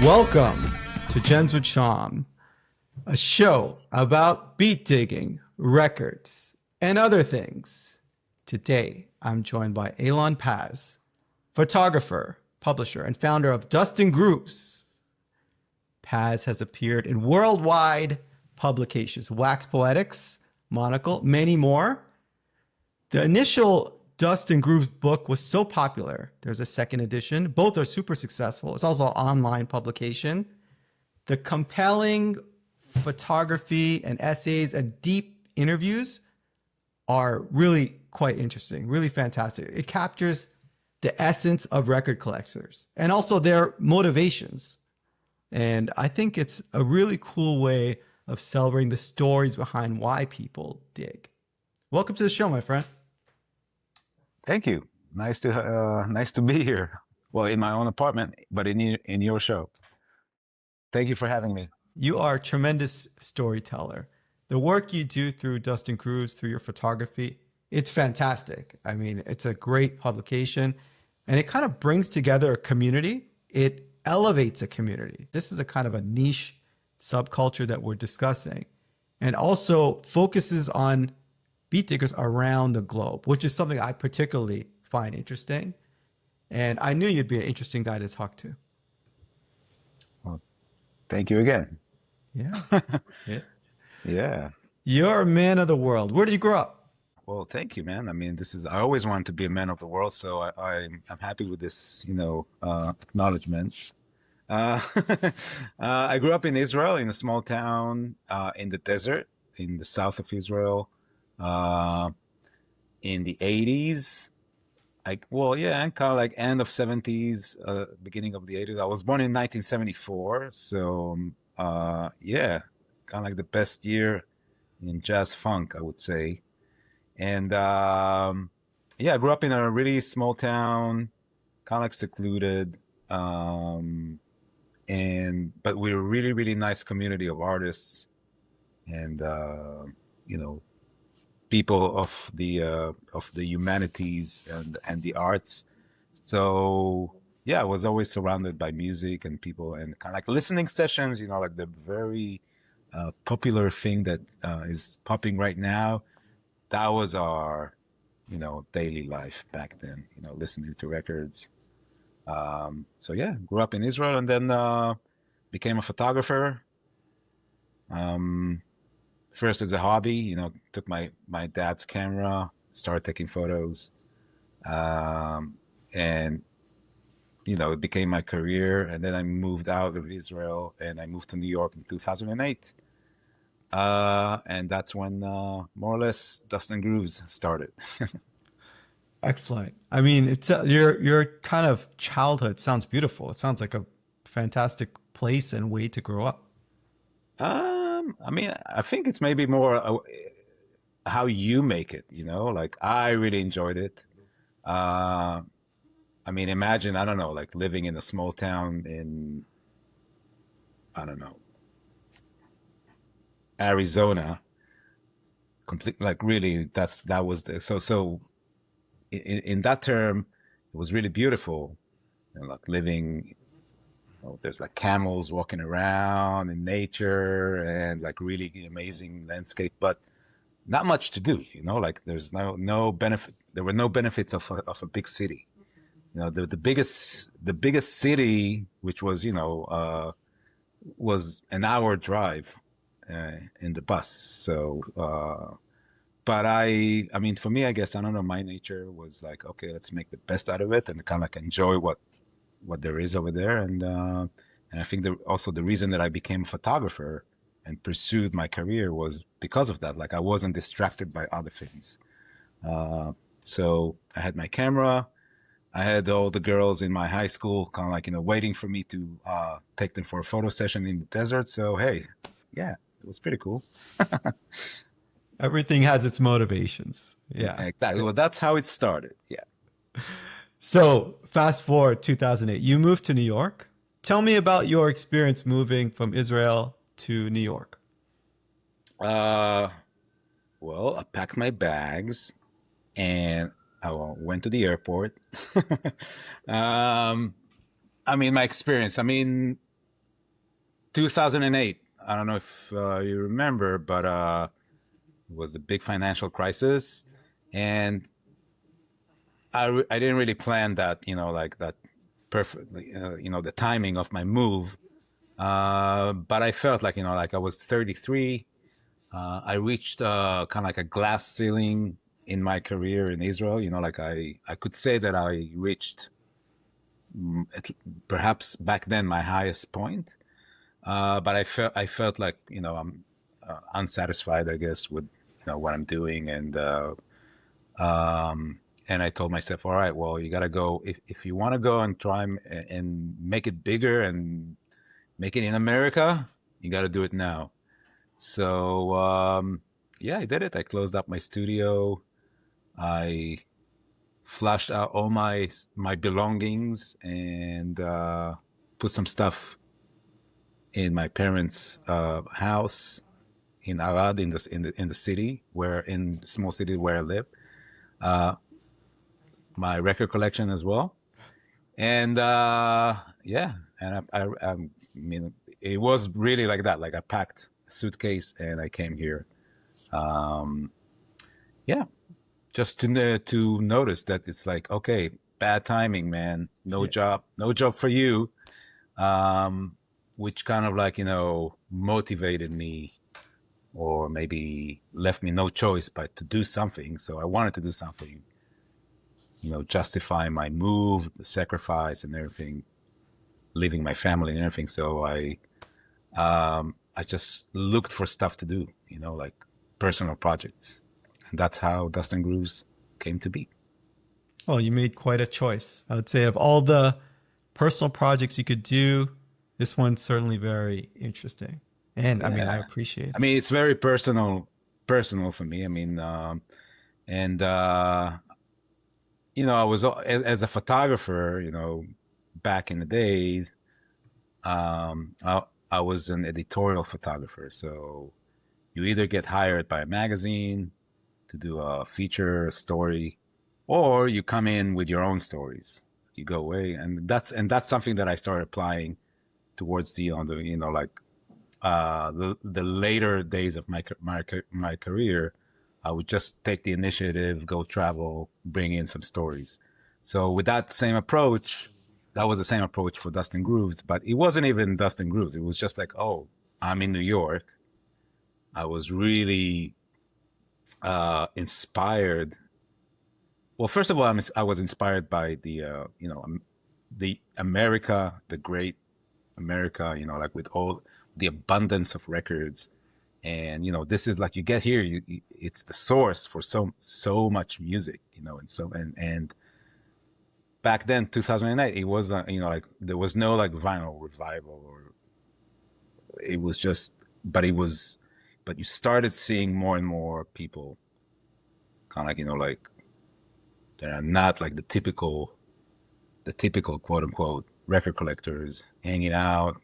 Welcome to Gems with Shom, a show about beat digging, records, and other things. Today, I'm joined by Eilon Paz, photographer, publisher, and founder of Dustin Grooves. Paz has appeared in worldwide publications, Wax Poetics, Monocle, many more. The initial Dustin Grooves book was so popular, there's a second edition. Both are super successful. It's also an online publication. The compelling photography and essays and deep interviews are really quite interesting, really fantastic. It captures the essence of record collectors and also their motivations. And I think it's a really cool way of celebrating the stories behind why people dig. Welcome to the show, my friend. Thank you. Nice to be here. Well, in my own apartment, but in your show. Thank you for having me. You are a tremendous storyteller. The work you do through Dustin Grooves, through your photography, it's fantastic. I mean, it's a great publication, and it kind of brings together a community. It elevates a community. This is a kind of a niche subculture that we're discussing, and also focuses on beat diggers around the globe, which is something I particularly find interesting. And I knew you'd be an interesting guy to talk to. Well, thank you again. Yeah. Yeah. Yeah. You're a man of the world. Where did you grow up? Well, thank you, man. I mean, I always wanted to be a man of the world, so I'm happy with this, acknowledgement. Uh, I grew up in Israel, in a small town in the desert, in the south of Israel. In the 80s, and kind of like end of 70s, beginning of the 80s. I was born in 1974, so kind of like the best year in jazz funk, I would say. And I grew up in a really small town, kind of like secluded, but we're a really, really nice community of artists and people of the humanities and the arts. So I was always surrounded by music and people and kind of like listening sessions. Like the very popular thing that is popping right now. That was our daily life back then. Listening to records. Grew up in Israel and then became a photographer. First as a hobby, took my dad's camera, started taking photos, and it became my career. And then I moved out of Israel and I moved to New York in 2008, and that's when more or less Dustin Grooves started. Excellent. I mean, it's your kind of childhood sounds beautiful. It sounds like a fantastic place and way to grow up. I mean, I think it's maybe more how you make it, like I really enjoyed it. I mean, imagine, I don't know, like living in a small town in, I don't know, Arizona, complete, like really, that was the, so in that term, it was really beautiful, like living. There's like camels walking around in nature and like really amazing landscape, but not much to do. Like there's no benefit. There were no benefits of a big city. The biggest city, which was was an hour drive in the bus. So, but I mean, for me, I guess I don't know. My nature was like, okay, let's make the best out of it and kind of like enjoy what there is over there. And I think also the reason that I became a photographer and pursued my career was because of that. Like I wasn't distracted by other things. So I had my camera. I had all the girls in my high school kind of like, waiting for me to take them for a photo session in the desert. So, hey, yeah, it was pretty cool. Everything has its motivations. Yeah. Exactly. Well, that's how it started. Yeah. So fast forward 2008, you moved to New York. Tell me about your experience moving from Israel to New York. Well, I packed my bags and I went to the airport. I mean, my experience. I mean, 2008. I don't know if you remember, but it was the big financial crisis, and I didn't really plan that, like that perfectly, the timing of my move. But I felt like, like I was 33. I reached kind of like a glass ceiling in my career in Israel. Like I could say that I reached perhaps back then my highest point. But I felt like, I'm unsatisfied, I guess, with, what I'm doing. And I told myself, all right, well, you got to go. If you want to go and try and make it bigger and make it in America, you got to do it now. So, yeah, I did it. I closed up my studio. I flushed out all my belongings and put some stuff in my parents' house in Arad, in the city in the small city where I live. My record collection as well, and yeah, and I mean, it was really like that. Like I packed a suitcase and I came here. Um, yeah, just to notice that it's like, okay, bad timing, man. No Yeah. job, no job for you. Which kind of like, motivated me, or maybe left me no choice but to do something. So I wanted to do something, justify my move, the sacrifice and everything, leaving my family and everything. So I just looked for stuff to do, like personal projects. And that's how Dust and Grooves came to be. Well, you made quite a choice. I would say of all the personal projects you could do, this one's certainly very interesting. And I mean, I Yeah. appreciate I it. mean, it's very personal for me. I mean, and, I was, as a photographer, back in the days, I was an editorial photographer. So you either get hired by a magazine to do a feature story, or you come in with your own stories. You go away, and that's something that I started applying towards like the later days of my career. I would just take the initiative, go travel, bring in some stories. So with that same approach, that was the same approach for Dust and Grooves, but it wasn't even Dust and Grooves. It was just like, oh, I'm in New York. I was really inspired. Well, first of all, I was inspired by the America, the great America, like with all the abundance of records. And, this is like, you get here, it's the source for so much music, and back then, 2008, it was, like there was no like vinyl revival, or it was just, but you started seeing more and more people kind of like, like that are not like the typical quote unquote record collectors hanging out,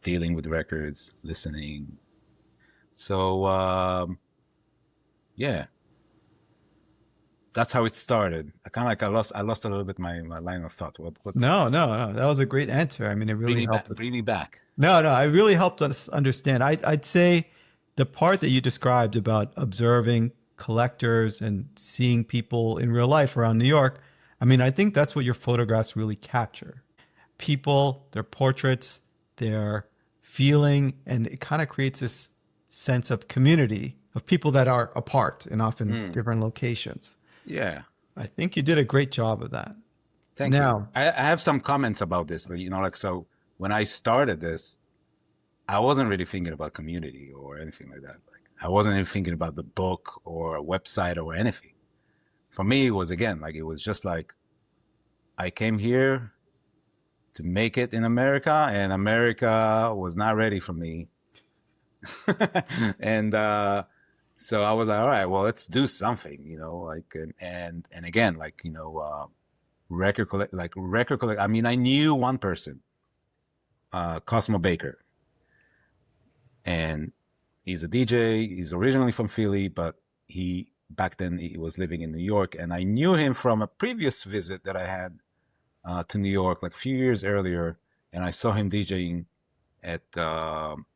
dealing with records, listening. So, yeah, that's how it started. I kind of like I lost a little bit my line of thought. What's No, no, no. That was a great answer. I mean, it bring really me back? helped us. Bring me back. No, no, it really helped us understand. I'd say the part that you described about observing collectors and seeing people in real life around New York, I mean, I think that's what your photographs really capture. People, their portraits, their feeling, and it kind of creates this sense of community of people that are apart and often different locations. Yeah, I think you did a great job of that. thank you. Now, I have some comments about this. Like, like so when I started this, I wasn't really thinking about community or anything like that. Like I wasn't even thinking about the book or a website or anything. For me, it was again like it was just like I came here to make it in America, and America was not ready for me. And so I was like, all right, well, let's do something, like and again, like record collect. I mean, I knew one person, Cosmo Baker, and he's a DJ. He's originally from Philly, but he back then he was living in New York, and I knew him from a previous visit that I had to New York like a few years earlier, and I saw him DJing at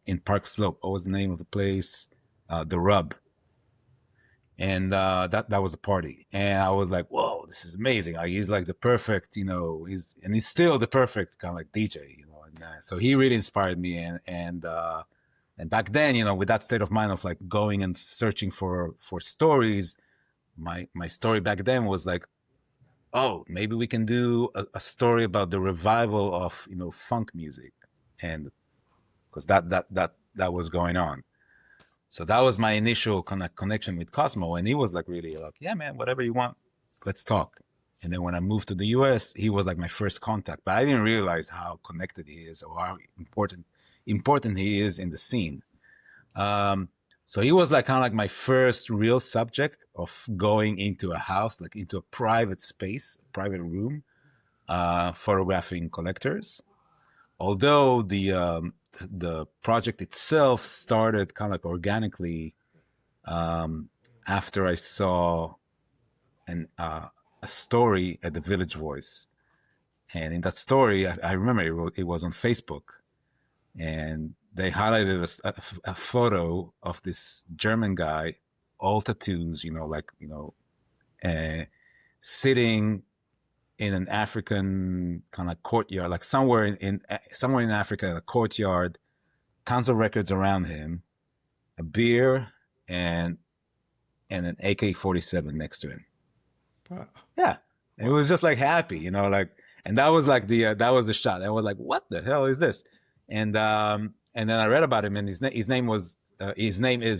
in Park Slope. What was the name of the place? The Rub. And that was the party, and I was like, "Whoa, this is amazing!" Like he's like the perfect, he's still the perfect kind of like DJ, And so he really inspired me, and back then, with that state of mind of like going and searching for stories, my story back then was like, oh, maybe we can do a story about the revival of funk music, and because that was going on. So that was my initial kind of connection with Cosmo, and he was like really like, yeah, man, whatever you want, let's talk. And then when I moved to the U.S., he was like my first contact, but I didn't realize how connected he is or how important he is in the scene. So he was like kind of like my first real subject of going into a house, like into a private space, a private room, photographing collectors. Although the project itself started kind of like organically after I saw a story at the Village Voice, and in that story, I remember it was on Facebook, and they highlighted a photo of this German guy, all tattoos, sitting in an African kind of courtyard, like somewhere in Africa, a courtyard, tons of records around him, a beer, and an AK-47 next to him. Wow. Yeah, it was just like happy, and that was like that was the shot. I was like, what the hell is this? And then I read about him, and his name is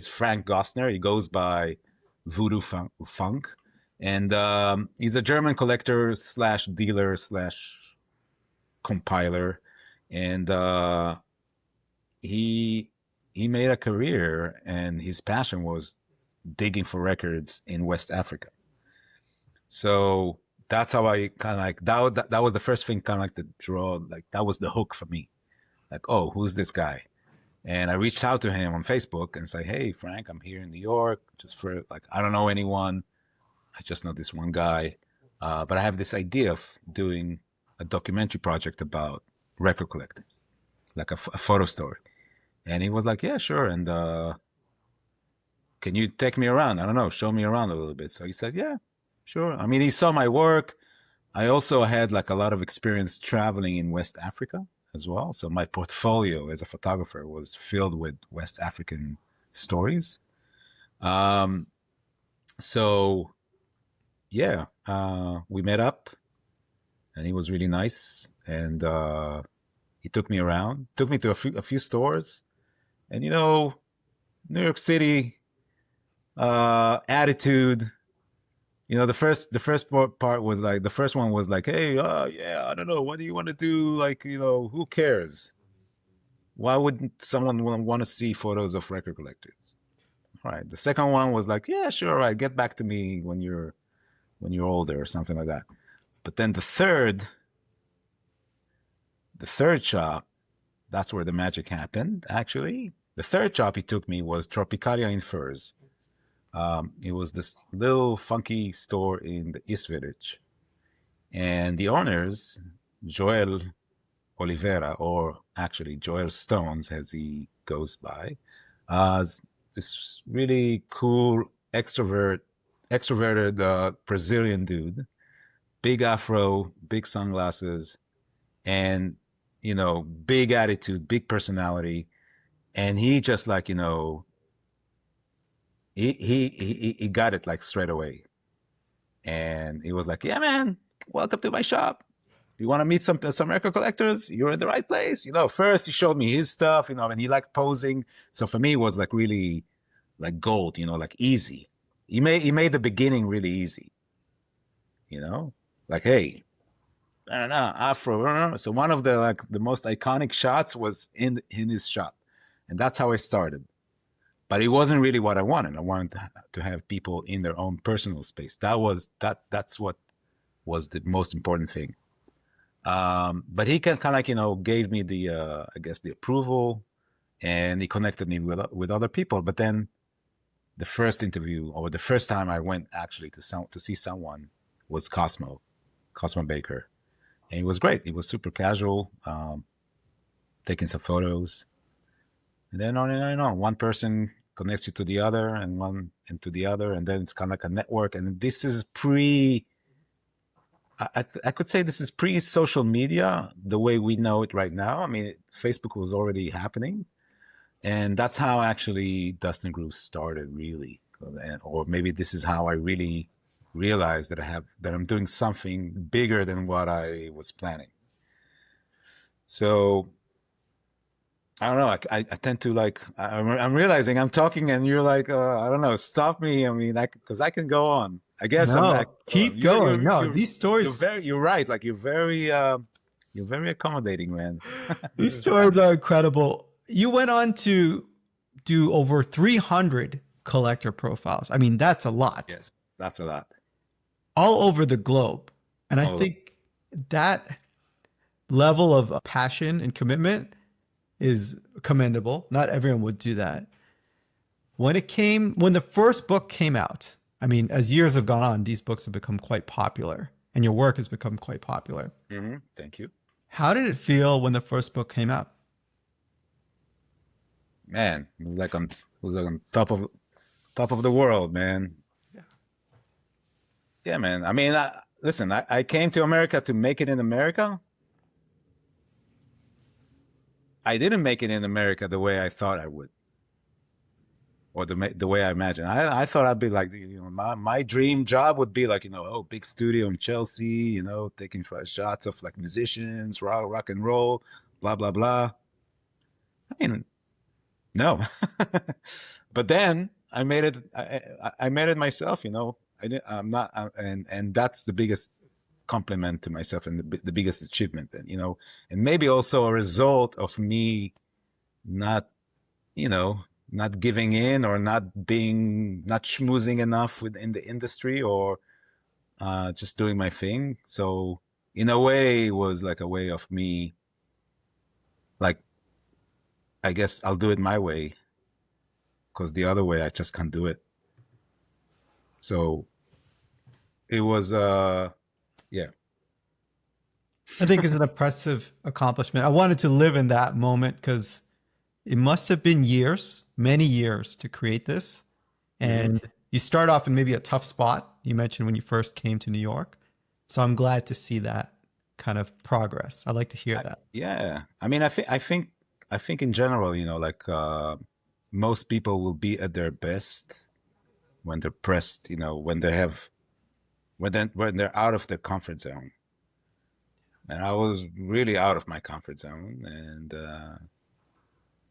Frank Gostner. He goes by Voodoo Funk, and he's a German collector slash dealer slash compiler, and he made a career, and his passion was digging for records in West Africa. So that's how I kind of like that was the first thing, kind of like the draw, like that was the hook for me. Like, oh, who's this guy? And I reached out to him on Facebook and said, hey, Frank, I'm here in New York. Just for like, I don't know anyone. I just know this one guy. But I have this idea of doing a documentary project about record collectors, like a photo story. And he was like, yeah, sure. And can you take me around? I don't know, show me around a little bit. So he said, yeah, sure. I mean, he saw my work. I also had like a lot of experience traveling in West Africa as well. So my portfolio as a photographer was filled with West African stories. So yeah, we met up, and he was really nice, and he took me around, took me to a few stores, and New York City attitude. The first part was like, the first one was like, hey, yeah, I don't know, what do you want to do? Like, who cares? Why wouldn't someone want to see photos of record collectors? All right. The second one was like, yeah, sure, all right, get back to me when you're older or something like that. But then the third shop, that's where the magic happened. Actually, the third shop he took me was Tropicalia in Furs. It was this little funky store in the East Village, and the owners, Joel Oliveira, or actually Joel Stones, as he goes by, this really cool extroverted Brazilian dude, big afro, big sunglasses, and big attitude, big personality, and he just like he got it like straight away, and he was like, "Yeah, man, welcome to my shop. You want to meet some record collectors? You're in the right place." First he showed me his stuff, and he liked posing. So for me, it was like really like gold, like easy. He made the beginning really easy, like, hey, I don't know, Afro. So one of the most iconic shots was in his shop, and that's how I started. But it wasn't really what I wanted. I wanted to have people in their own personal space. That's what was the most important thing. But he kind of like gave me the I guess the approval, and he connected me with other people. But then the first interview, or the first time I went actually to see someone, was Cosmo Baker, and he was great. He was super casual. taking some photos, and then on and on and on. One person connects you to the other, and one into the other, and then it's kind of like a network. And this is I could say this is pre-social media, the way we know it right now. I mean, Facebook was already happening, and that's how actually Dustin Groove started, really. Or maybe this is how I really realized that I'm doing something bigger than what I was planning. So I don't know. I tend to like. I'm realizing I'm talking, and you're like, I don't know. Stop me. I mean, because I can go on. I guess I'm like, No, keep going. No, these stories, you're right. Like you're very accommodating, man. This these is fun. stories are incredible. You went on to do over 300 collector profiles. I mean, that's a lot, Yes, that's a lot. all over the globe. And I Oh, think that level of passion and commitment is commendable. Not everyone would do that. When the first book came out, I mean, as years have gone on, these books have become quite popular and your work has become quite popular. thank you, How did it feel when the first book came out? man. It was like on top of the world, man. Yeah, man. I mean, listen, I came to America to make it in America. I didn't make it in America the way I thought I would, or the way I imagined. I thought I'd be like, my dream job would be like, big studio in Chelsea, taking shots of like musicians, rock and roll, blah blah blah. I mean, no. But then I made it. I made it myself. I'm not, and that's the biggest compliment to myself and the biggest achievement. And maybe also a result of me not, you know, not giving in or not schmoozing enough within the industry or just doing my thing. So in a way, it was like a way of me, like, I guess I'll do it my way because the other way I just can't do it. So it was, yeah. I think it's an impressive accomplishment. I wanted to live in that moment because it must have been years, many years to create this. Mhm. And you start off in maybe a tough spot. You mentioned when you first came to New York. So I'm glad to see that kind of progress. I'd like to hear that. Yeah. I mean, I think in general, like most people will be at their best when they're pressed, when they have when they're out of their comfort zone. And I was really out of my comfort zone, and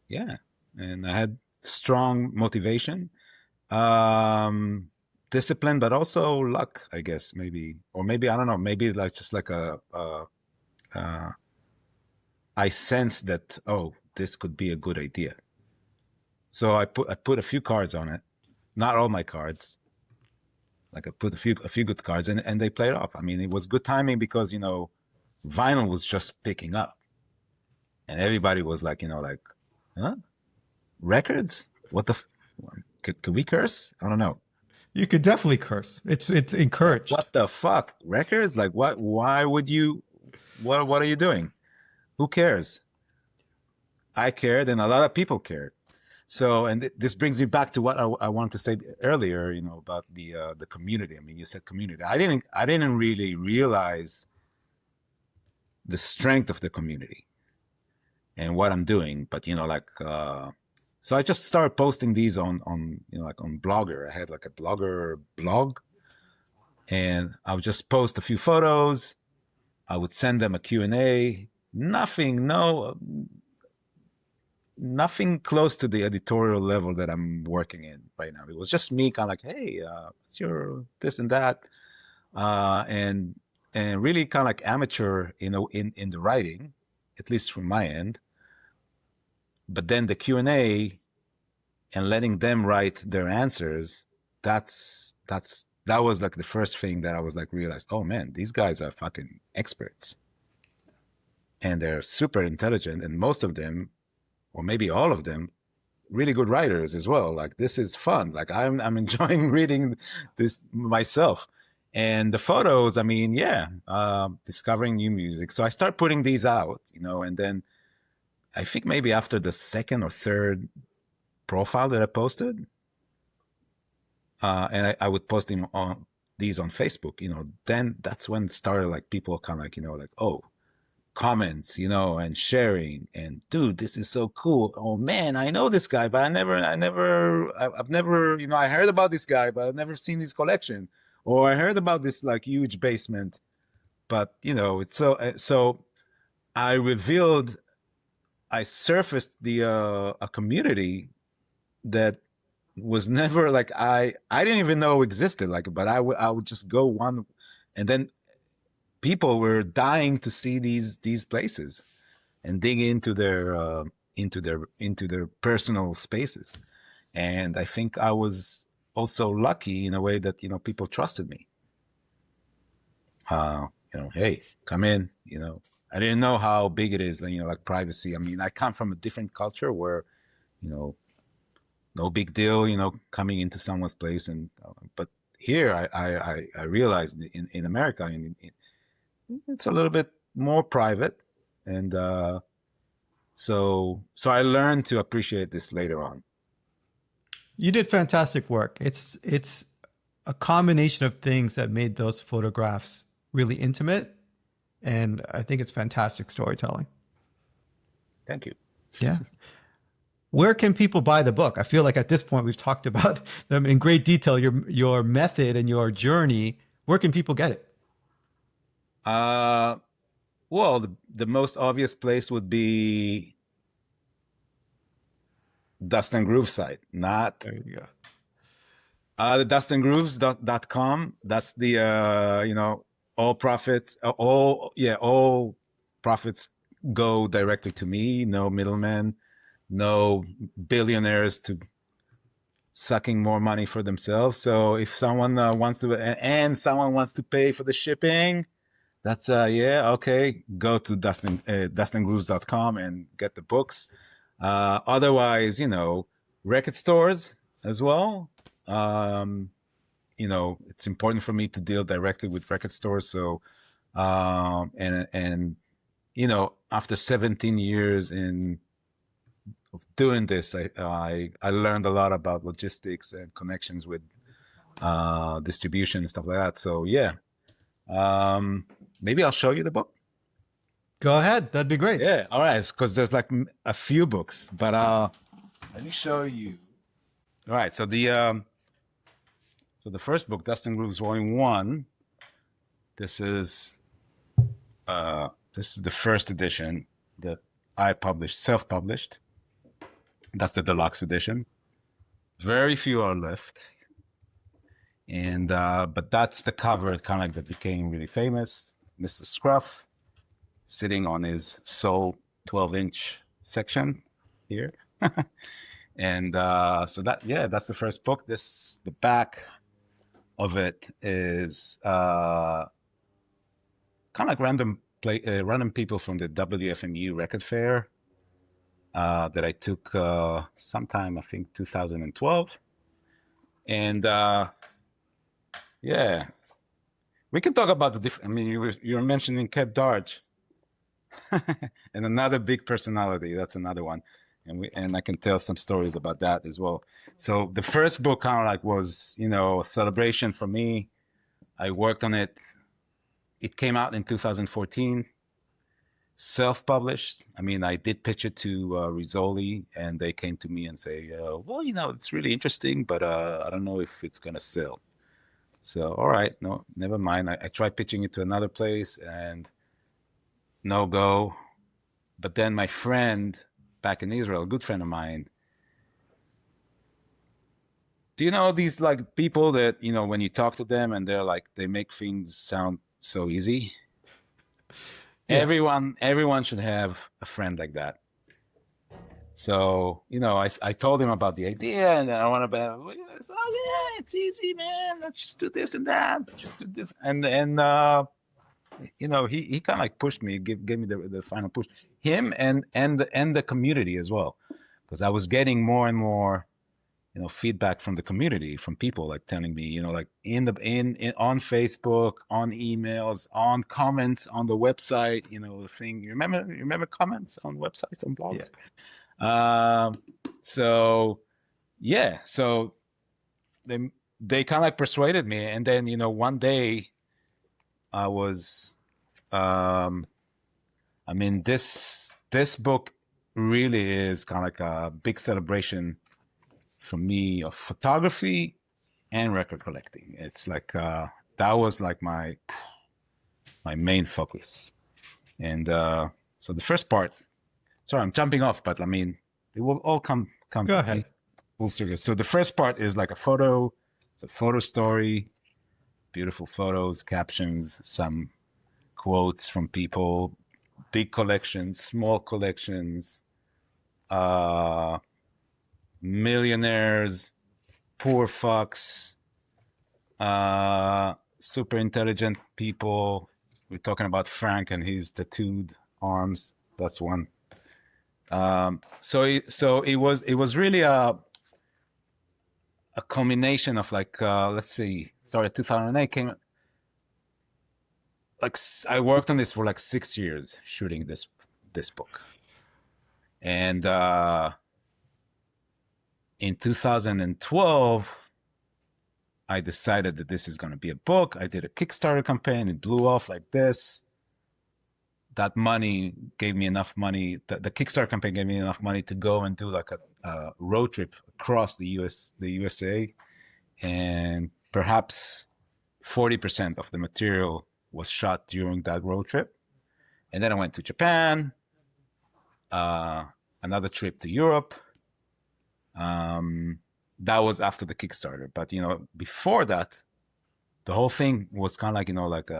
yeah, and I had strong motivation, um, discipline, but also luck, I guess, maybe, or maybe I don't know, maybe like just like uh, I sensed that, oh, this could be a good idea. So I put a few cards on it, not all my cards. Like I put a few good cards, and they played off. I mean, it was good timing because vinyl was just picking up, and everybody was like, like, huh, records? What the? Could we curse? I don't know. You could definitely curse. It's encouraged. What the fuck? Records? Like what? Why would you? What are you doing? Who cares? I cared, and a lot of people cared. So, and this brings me back to what I wanted to say earlier, about the community. I mean, you said community. I didn't really realize the strength of the community and what I'm doing, but like, so I just started posting these on like on Blogger. I had like a Blogger blog, and I would just post a few photos. I would send them a Q&A. Nothing, no, nothing close to the editorial level that I'm working in right now. It was just me kind of like, hey, what's your this and that, and really kind of like amateur, in the writing, at least from my end. But then the Q&A and letting them write their answers, that was like the first thing that I was like realized, oh man, these guys are fucking experts. And they're super intelligent, and most of them, or maybe all of them, really good writers as well. Like this is fun. Like I'm enjoying reading this myself. And the photos, I mean, yeah, discovering new music. So I start putting these out, and then I think maybe after the second or third profile that I posted, and I would post them on these on Facebook, then that's when it started, like, people kind of like, like, oh, comments, and sharing, and dude, this is so cool. Oh man, I know this guy, but I've never, I heard about this guy, but I've never seen his collection, or I heard about this like huge basement, but it's so I revealed, I surfaced a community that was never like, I didn't even know existed, like, but I would just go one, and then people were dying to see these places and dig into their personal spaces. And I think I was also lucky in a way that people trusted me. Hey, come in. I didn't know how big it is, like privacy. I mean, I come from a different culture where no big deal, coming into someone's place, and but here I realized in America, it's a little bit more private, and so I learned to appreciate this later on. You did fantastic work. It's a combination of things that made those photographs really intimate, and I think it's fantastic storytelling. Thank you. Yeah. Where can people buy the book? I feel like at this point we've talked about them in great detail, your method and your journey. Where can people get it? Well, the most obvious place would be Dust and Groove site, not There you go. the dustandgrooves.com. That's the all profits, all profits go directly to me. No middlemen, no billionaires to sucking more money for themselves. So if someone wants to, and someone wants to pay for the shipping, that's okay. Go to dustandgrooves.com and get the books. Otherwise, record stores as well. It's important for me to deal directly with record stores. So, and after 17 years of doing this, I learned a lot about logistics and connections with distribution and stuff like that. So yeah, maybe I'll show you the book. Go ahead. That'd be great. Yeah, all right. Because there's like a few books, but let me show you. All right. So the first book, Dust and Grooves Volume 1. This is the first edition that I published, self-published. That's the deluxe edition. Very few are left. And but that's the cover kind of like that became really famous. Mr. Scruff sitting on his sole 12-inch section here. And so that's the first book. The back of it is kind of like random people from the WFMU record fair that I took sometime, I think 2012. And yeah, we can talk about the different. I mean, you were mentioning Ket Darge, and another big personality. That's another one, and I can tell some stories about that as well. So the first book kind of like was a celebration for me. I worked on it. It came out in 2014, self-published. I mean, I did pitch it to Rizzoli, and they came to me and say, well, it's really interesting, but I don't know if it's gonna sell. So, all right, no, never mind. I tried pitching it to another place and no go. But then my friend back in Israel, a good friend of mine, do you know these like people that, when you talk to them and they're like, they make things sound so easy? Yeah. Everyone should have a friend like that. So, I told him about the idea, and I want to, oh yeah, it's easy, man. Let's just do this and that. Let's just do this. And he kind of like pushed me, gave me the final push. Him and the community as well. Because I was getting more and more feedback from the community, from people like telling me, like in on Facebook, on emails, on comments on the website, the thing. You remember comments on websites and Yeah. blogs? So yeah, so they kind of like persuaded me, and then one day I was, I mean, this book really is kind of like a big celebration for me of photography and record collecting. It's like that was like my main focus. And so the first part, sorry, I'm jumping off, but I mean, it will all come Go ahead. full circle. So the first part is like a photo. It's a photo story, beautiful photos, captions, some quotes from people, big collections, small collections, millionaires, poor fucks, super intelligent people. We're talking about Frank and his tattooed arms. That's one. So it was really a combination of like let's see, started 2008, came like I worked on this for like 6 years shooting this book, and in 2012 I decided that this is going to be a book. I did a Kickstarter campaign. It blew off like this. That money gave me enough money. The Kickstarter campaign gave me enough money to go and do like a road trip across the USA, and perhaps 40% of the material was shot during that road trip. And then I went to Japan, another trip to Europe. That was after the Kickstarter. But, before that, the whole thing was kind of like,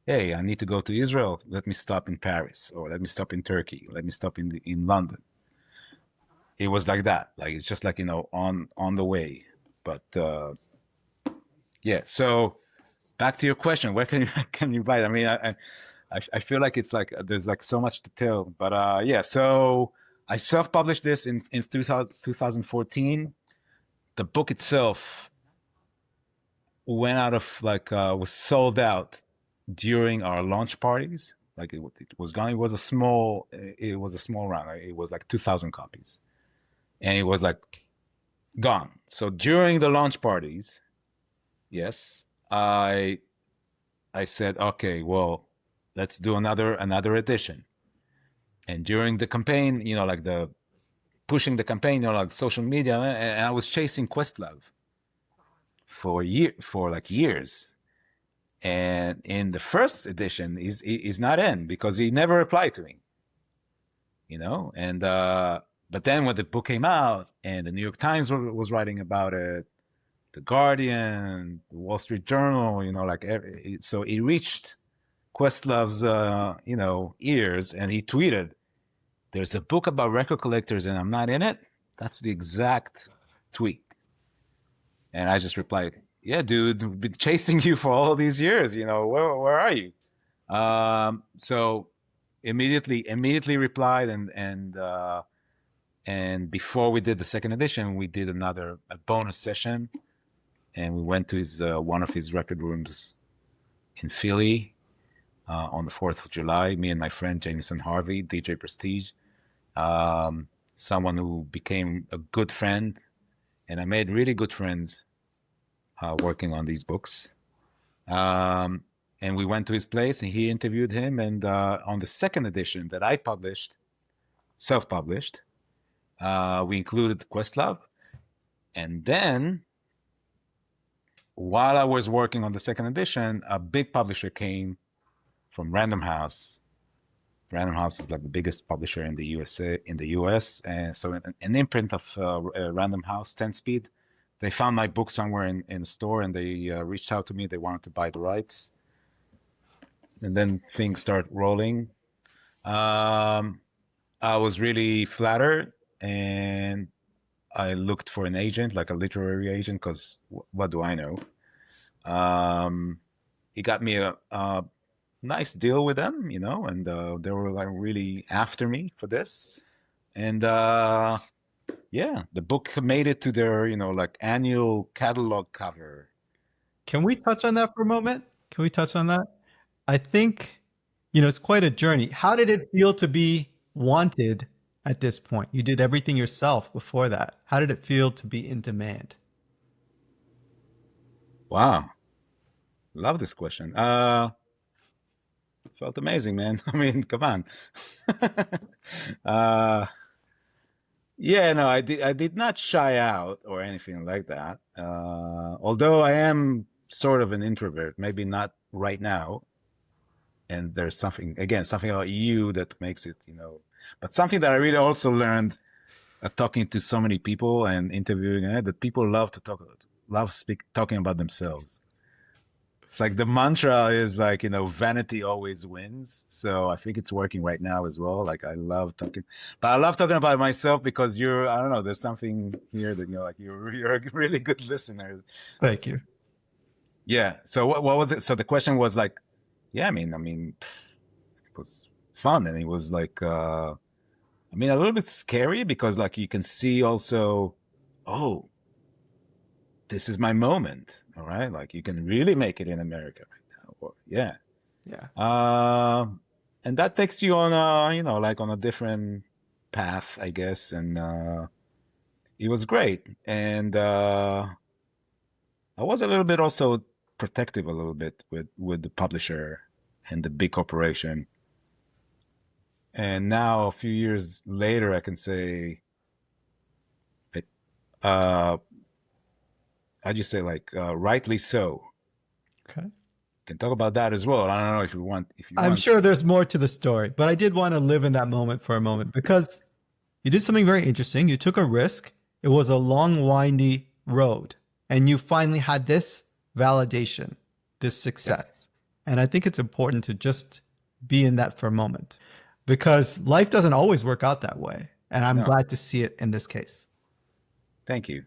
hey, I need to go to Israel. Let me stop in Paris, or let me stop in Turkey. Let me stop in London. It was like that. Like, it's just like, on the way. But, yeah. So back to your question, where can you buy it? I mean, I feel like it's like there's like so much to tell, but yeah. So I self-published this in 2014. The book itself went out of like was sold out during our launch parties. Like it was gone. It was a small round. Right? It was like 2,000 copies, and it was like gone. So during the launch parties, yes, I said, okay, well, let's do another edition. And during the campaign, like the pushing the campaign, like social media, and I was chasing Questlove for like years. And in the first edition, he's not in because he never replied to me, And but then when the book came out, and the New York Times was writing about it, the Guardian, the Wall Street Journal, so it reached Questlove's, ears, and he tweeted, "There's a book about record collectors, and I'm not in it." That's the exact tweet, and I just replied, "Yeah, dude, I've been chasing you for all these years. Where are you?" So immediately replied, and before we did the second edition, we did a bonus session, and we went to his one of his record rooms in Philly. On the 4th of July, me and my friend Jameson Harvey, DJ Prestige, someone who became a good friend, and I made really good friends working on these books. And we went to his place, and he interviewed him. And on the second edition that I published, self-published, we included Questlove. And then, while I was working on the second edition, a big publisher came from Random House. Random House is like the biggest publisher in the US. And so an imprint of Random House, 10 Speed, they found my book somewhere in a store, and they reached out to me. They wanted to buy the rights. And then things start rolling. I was really flattered, and I looked for an agent, like a literary agent, because what do I know? He got me a nice deal with them, and they were like really after me for this. And Yeah, the book made it to their, like annual catalog cover. Can we touch on that for a moment? Can we touch on that? I think, it's quite a journey. How did it feel to be wanted at this point? You did everything yourself before that. How did it feel to be in demand? Wow, love this question. Felt amazing, man. I mean, come on. uh, yeah, no, I did not shy out or anything like that. Although I am sort of an introvert, maybe not right now. And there's something, again, something about you that makes it, but something that I really also learned talking to so many people and interviewing, that people love to talking about themselves. It's like the mantra is like, vanity always wins. So I think it's working right now as well. Like I love talking, but I love talking about myself because I don't know, there's something here that, like you're a really good listener. Thank you. Yeah. So what was it? So the question was like, yeah, I mean, it was fun. And it was like, a little bit scary because like you can see also, oh, this is my moment. All right. Like you can really make it in America right now. Or, yeah. Yeah. Uh, and that takes you on like on a different path, I guess. And it was great. And I was a little bit also protective a little bit with the publisher and the big corporation. And now a few years later, I can say, uh, I just say like rightly so. Okay. Can talk about that as well. I don't know if you want. If you I'm want, sure there's more to the story, but I did want to live in that moment for a moment because you did something very interesting. You took a risk. It was a long, windy road, and you finally had this validation, this yes, success. And I think it's important to just be in that for a moment because life doesn't always work out that way. And I'm no, glad to see it in this case. thank you.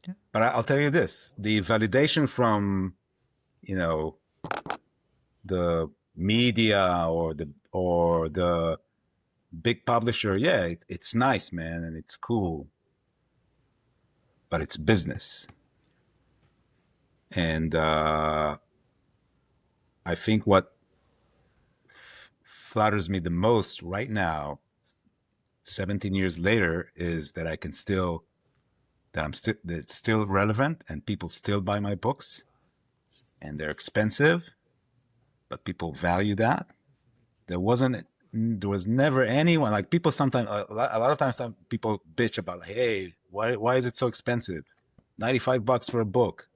Yeah. But I'll tell you this: the validation from you know the media or the big publisher, yeah, it's nice, man, and it's cool, but it's business. And I think what flatters me the most right now, 17 years later, is that I can still that I'm still that it's still relevant and people still buy my books and they're expensive, but people value that. There was never anyone like people sometimes a lot of times people bitch about like, hey, why is it so expensive? $95 for a book.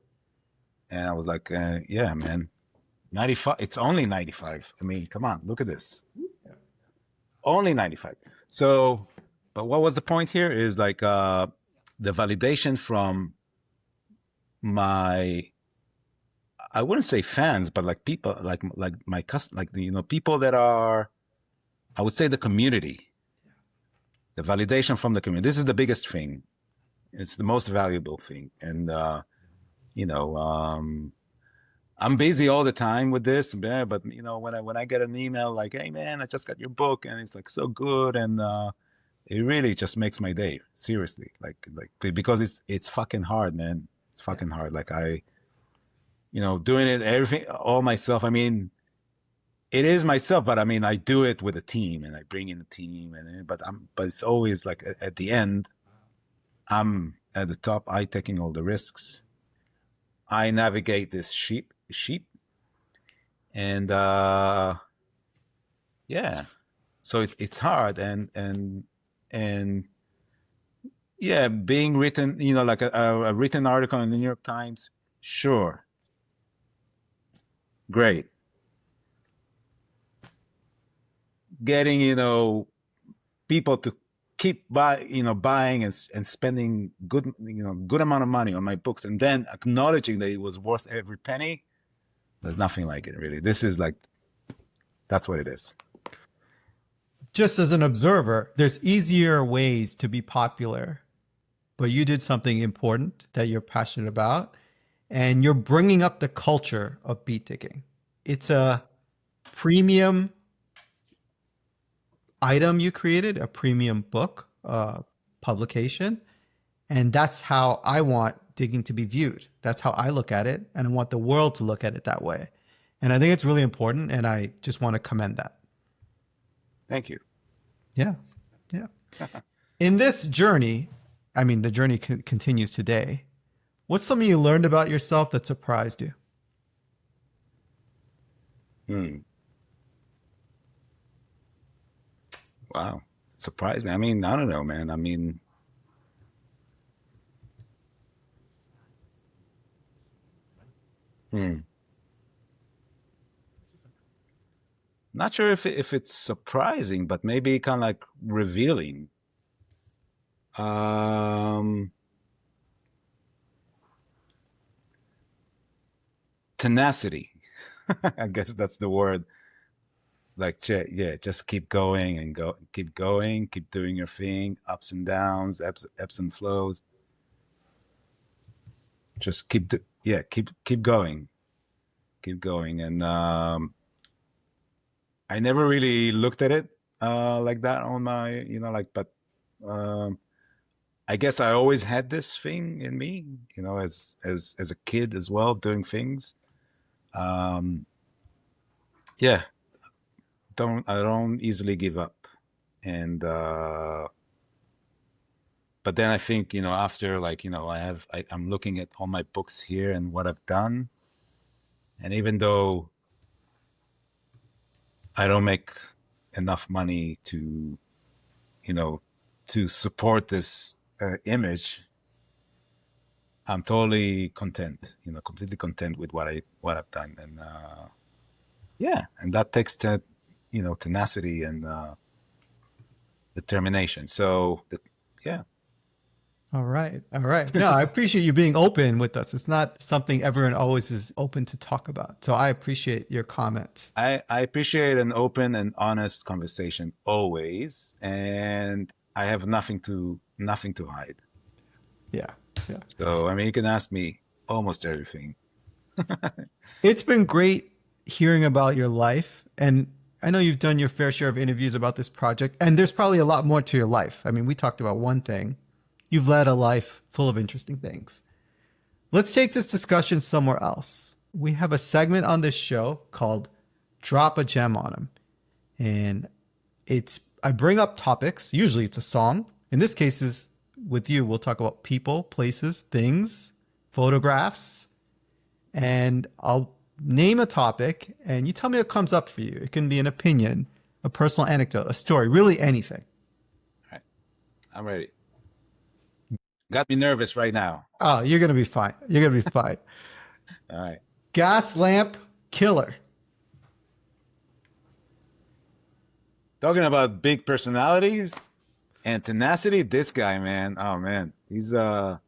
And I was like, yeah, man, 95. It's only 95. I mean, come on, look at this. Only 95. So, but what was the point here is like the validation from my I wouldn't say fans, but like people like my like people that are I would say the community, the validation from the community. This is the biggest thing. It's the most valuable thing, and you know I'm busy all the time with this, yeah, but when I get an email like, "Hey man, I just got your book and it's like so good," and it really just makes my day. Seriously, like because it's fucking hard, man. It's Yeah. fucking hard. Like doing it everything all myself. I mean, it is myself, but I mean, I do it with a team, and I bring in a team, and but it's always like at the end, I'm at the top. I taking all the risks. I navigate this sheep, and yeah, so it's hard, and yeah, being written, like a written article in the New York Times, sure, great. Getting people to keep buying and spending good amount of money on my books, and then acknowledging that it was worth every penny. There's nothing like it, really. This is like that's what it is. Just as an observer, there's easier ways to be popular, but you did something important that you're passionate about, and you're bringing up the culture of beat digging. It's a premium item you created, a premium book publication, And that's how I want digging to be viewed. That's how I look at it. And I want the world to look at it that way. And I think it's really important. And I just want to commend that. Thank you. Yeah. Yeah. In this journey, I mean, the journey continues today. What's something you learned about yourself that surprised you? Wow. Surprised me. I mean, I don't know, man. I mean, not sure if it's surprising, but maybe kind of like revealing. Um, Tenacity. I guess that's the word. Like, yeah, just keep going and keep going, keep doing your thing, ups and downs, ebbs and flows. Just keep going, keep going. And I never really looked at it like that on my, like, but um, I guess I always had this thing in me, as a kid as well, doing things. Um, yeah, I don't easily give up, and but then I think, after, like, I'm looking at all my books here and what I've done, and even though I don't make enough money to, you know to support this image, I'm totally content, completely content with what I've done. And yeah, and that takes tenacity and determination. So yeah. All right. All right. No, I appreciate you being open with us. It's not something everyone always is open to talk about. So I appreciate your comments. I appreciate an open and honest conversation always, and I have nothing to hide. Yeah. Yeah. So I mean, you can ask me almost everything. It's been great hearing about your life. And I know you've done your fair share of interviews about this project, and there's probably a lot more to your life. I mean, we talked about one thing. You've led a life full of interesting things. Let's take this discussion somewhere else. We have a segment on this show called Drop a Gem on 'em. And I bring up topics. Usually it's a song. In this case, with you, we'll talk about people, places, things, photographs, and I'll name a topic and you tell me what comes up for you. It can be an opinion, a personal anecdote, a story, really anything. All right, I'm ready. Got me nervous right now. Oh, you're going to be fine. You're going to be fine. All right. Gas lamp killer. Talking about big personalities and tenacity, this guy, man. Oh man, he's a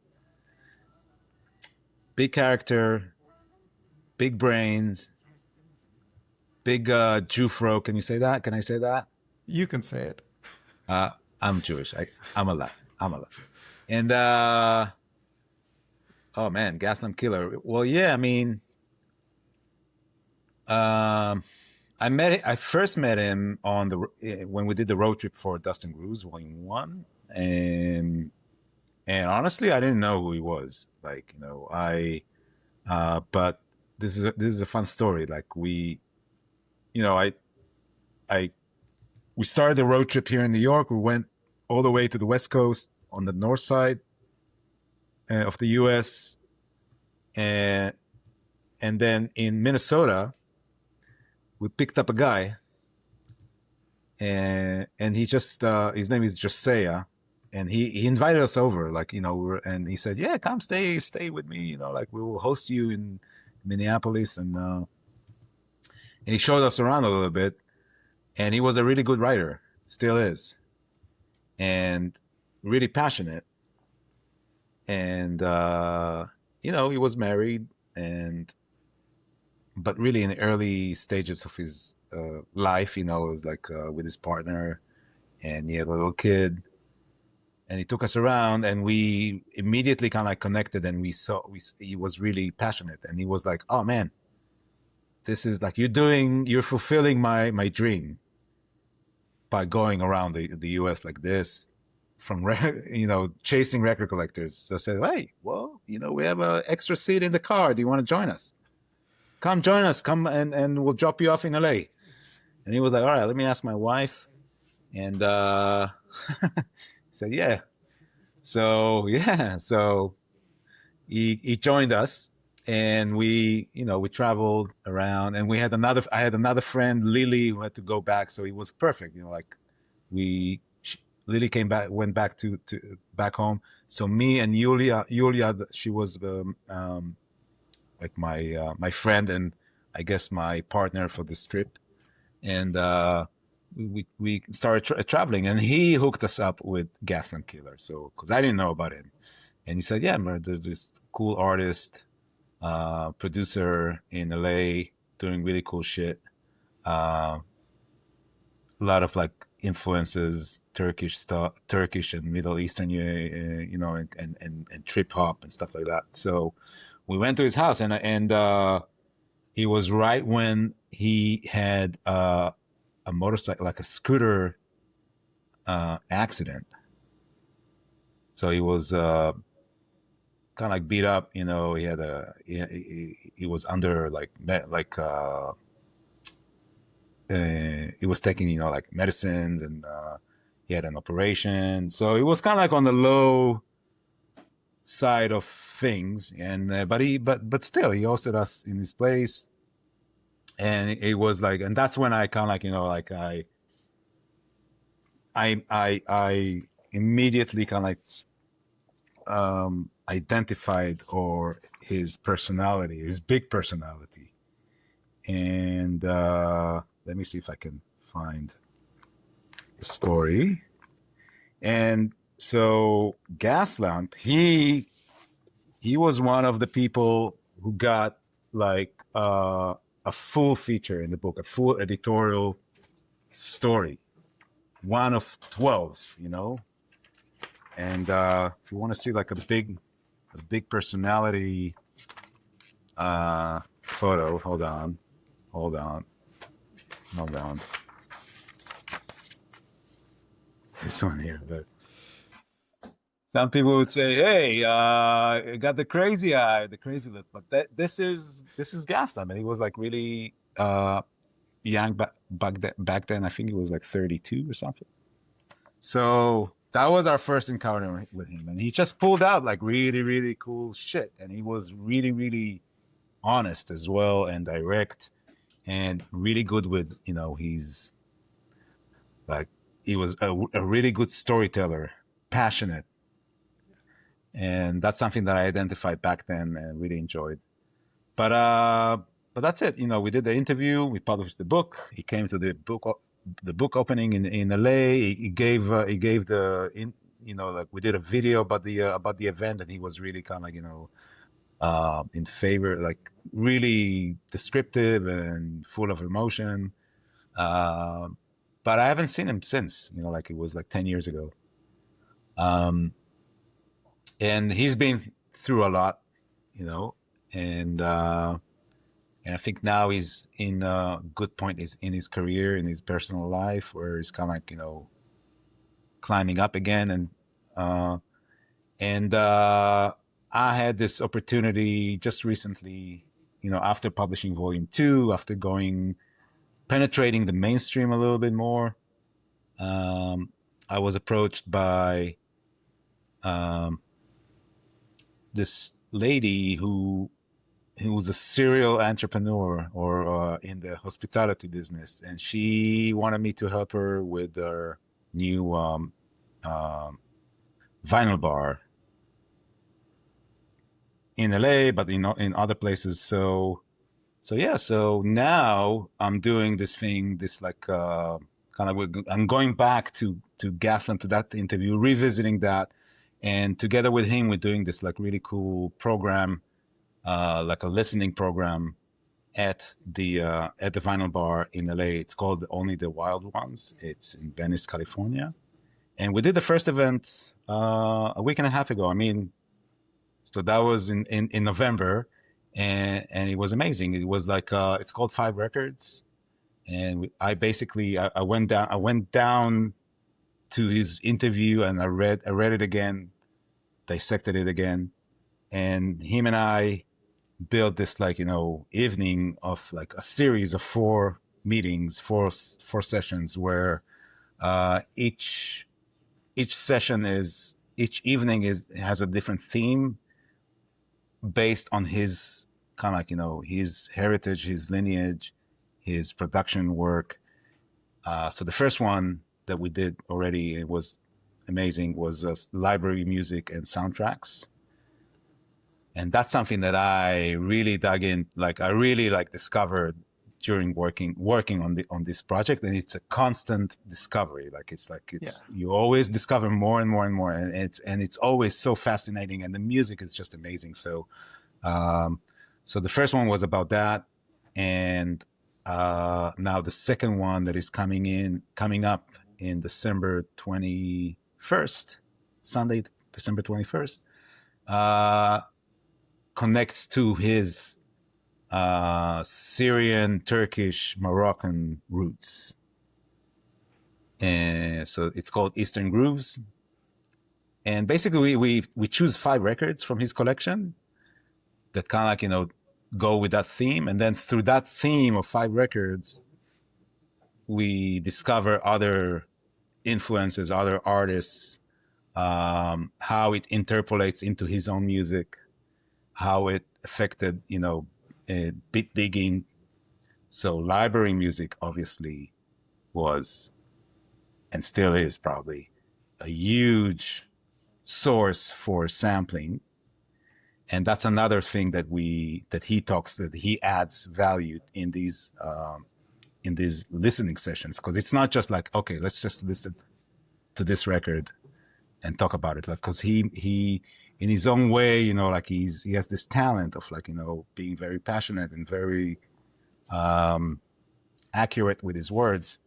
big character, big brains, big Jufro. Can you say that? Can I say that? You can say it. I'm Jewish. I'm allowed. I'm allowed. And oh man, Gaslamp Killer. Well, yeah, I mean, I first met him when we did the road trip for Dustin Grooves Volume 1, and honestly, I didn't know who he was. Like, but this is a fun story. Like, we started the road trip here in New York. We went all the way to the West Coast on the north side of the U.S. and then in Minnesota, we picked up a guy, and he just his name is Josiah, and he invited us over, like, and he said, yeah, come stay with me, like, we will host you in Minneapolis, and he showed us around a little bit, and he was a really good writer, still is, and really passionate, and he was married, but really in the early stages of his life, it was like with his partner, and he had a little kid, and he took us around, and we immediately kind of like connected, and he was really passionate, and he was like, oh man, this is like, you're fulfilling my dream by going around the US like this, chasing record collectors. So I said, hey, well, we have an extra seat in the car. Do you want to join us? Come join us. Come and we'll drop you off in LA. And he was like, all right, let me ask my wife. And said, yeah. So yeah, so he joined us, and we traveled around, and I had another friend, Lily, who had to go back, so it was perfect. Like Lily went back to back home. So me and Yulia, she was like my friend, and I guess my partner for this trip. And we started traveling, and he hooked us up with Gasland Killer. So because I didn't know about him, and he said, yeah, man, there's this cool artist, producer in LA doing really cool shit. A lot of like influences, Turkish stuff, Turkish and Middle Eastern, and trip hop and stuff like that. So we went to his house, and he was right when he had a motorcycle, like a scooter accident. So he was kind of like beat up. He had he was under he was taking like medicines, and he had an operation. So he was kind of like on the low side of things, and but still he hosted us in his place. And it was like, and that's when I kind of like, I immediately kind of like identified or his personality, his big personality. And let me see if I can find the story. And so Gaslamp, he was one of the people who got like a full feature in the book, a full editorial story, one of 12, And if you want to see like a big personality photo, hold on. This one here, but some people would say, "Hey, got the crazy eye, the crazy lip," but this is Gaslam, and he was like really young back then. I think he was like 32 or something. So that was our first encounter with him, and he just pulled out like really, really cool shit, and he was really, really honest as well, and direct, and really good with he's like he was a really good storyteller, passionate. And that's something that I identified back then and really enjoyed. But that's it. We did the interview. We published the book. He came to the book opening in LA. He gave like we did a video about the event, and he was really kind of like in favor, like really descriptive and full of emotion. But I haven't seen him since. Like it was like 10 years ago. And he's been through a lot, and I think now he's in a good point is in his career, in his personal life, where he's kind of like climbing up again. And I had this opportunity just recently, after publishing volume 2, after penetrating the mainstream a little bit more. I was approached by this lady who was a serial entrepreneur or in the hospitality business, and she wanted me to help her with her new vinyl bar in LA, but in other places. So yeah. So now I'm doing this thing, this like kind of. I'm going back to Gasland, to that interview, revisiting that. And together with him, we're doing this like really cool program, like a listening program at the vinyl bar in LA. It's called Only the Wild Ones. It's in Venice, California. And we did the first event a week and a half ago. I mean, so that was in November, and it was amazing. It was like it's called 5 Records, and I went down to his interview, and I read it again, dissected it again, and him and I built this like evening of like a series of four meetings, four sessions where each each evening has a different theme based on his kind of like his heritage, his lineage, his production work. So the first one that we did already, it was amazing, was library music and soundtracks. And that's something that I really dug in, like I really like discovered during working on this project. And it's a constant discovery. You always discover more and more and more, and it's always so fascinating, and the music is just amazing. So so the first one was about that, and now the second one that is coming up in December 21st, Sunday, December 21st, connects to his Syrian, Turkish, Moroccan roots. And so it's called Eastern Grooves. And basically we choose 5 records from his collection that kind of like, go with that theme. And then through that theme of 5 records, we discover other influences, other artists, how it interpolates into his own music, how it affected, beat digging. So library music obviously was, and still is probably, a huge source for sampling. And that's another thing that he adds value in these listening sessions, because it's not just like, okay, let's just listen to this record and talk about it, because he in his own way, like he has this talent of like, being very passionate and very accurate with his words,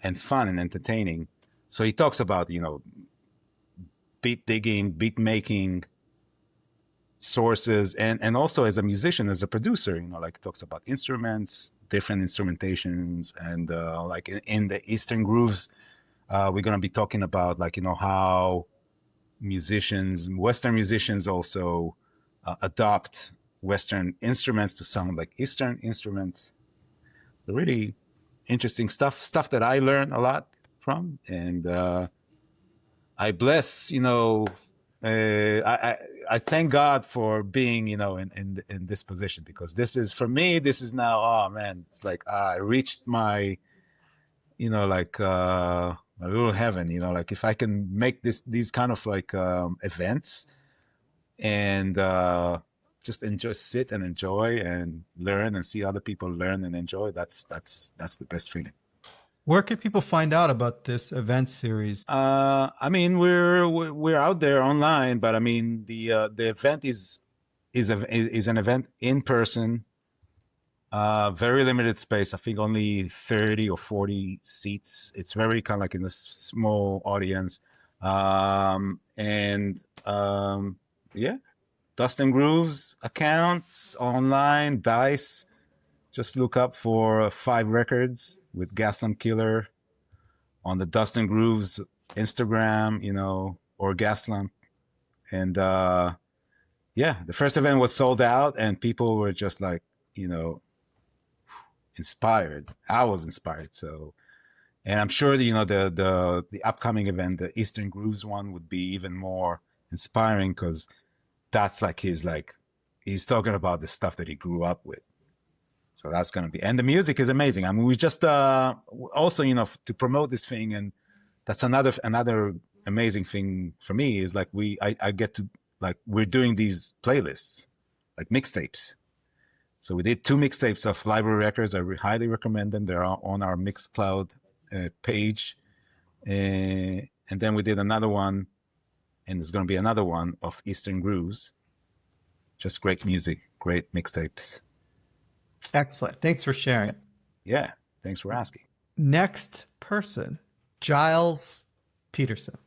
and fun and entertaining. So he talks about, beat digging, beat making, sources, and also as a musician, as a producer, like talks about instruments, different instrumentations, and like in the Eastern Grooves, we're going to be talking about like, how Western musicians also adopt Western instruments to sound like Eastern instruments. Really interesting stuff that I learned a lot from, and I bless, I thank God for being, in this position, because this is, for me, this is now, oh man, it's like I reached my, like my little heaven, like if I can make these kind of like events, and just sit and enjoy and learn and see other people learn and enjoy, that's the best feeling. Where can people find out about this event series? I mean, we're out there online, but I mean the event is an event in person. Very limited space. I think only 30 or 40 seats. It's very kind of like in a small audience. And yeah, Dust and Grooves accounts online, Dice. Just look up for 5 records with Gaslamp Killer on the Dust and Grooves Instagram, or Gaslamp. And yeah, the first event was sold out, and people were just like, inspired. I was inspired. So, and I'm sure the upcoming event, the Eastern Grooves one, would be even more inspiring, because that's like he's talking about the stuff that he grew up with. So that's going to be, and the music is amazing. I mean, we just also, to promote this thing, and that's another amazing thing for me is like I get to, like, we're doing these playlists, like mixtapes. So we did 2 mixtapes of library records. I highly recommend them. They're on our Mixcloud page. And then we did another one, and there's going to be another one of Eastern Grooves. Just great music, great mixtapes. Excellent. Thanks for sharing. Yeah, thanks for asking. Next person, Giles Peterson.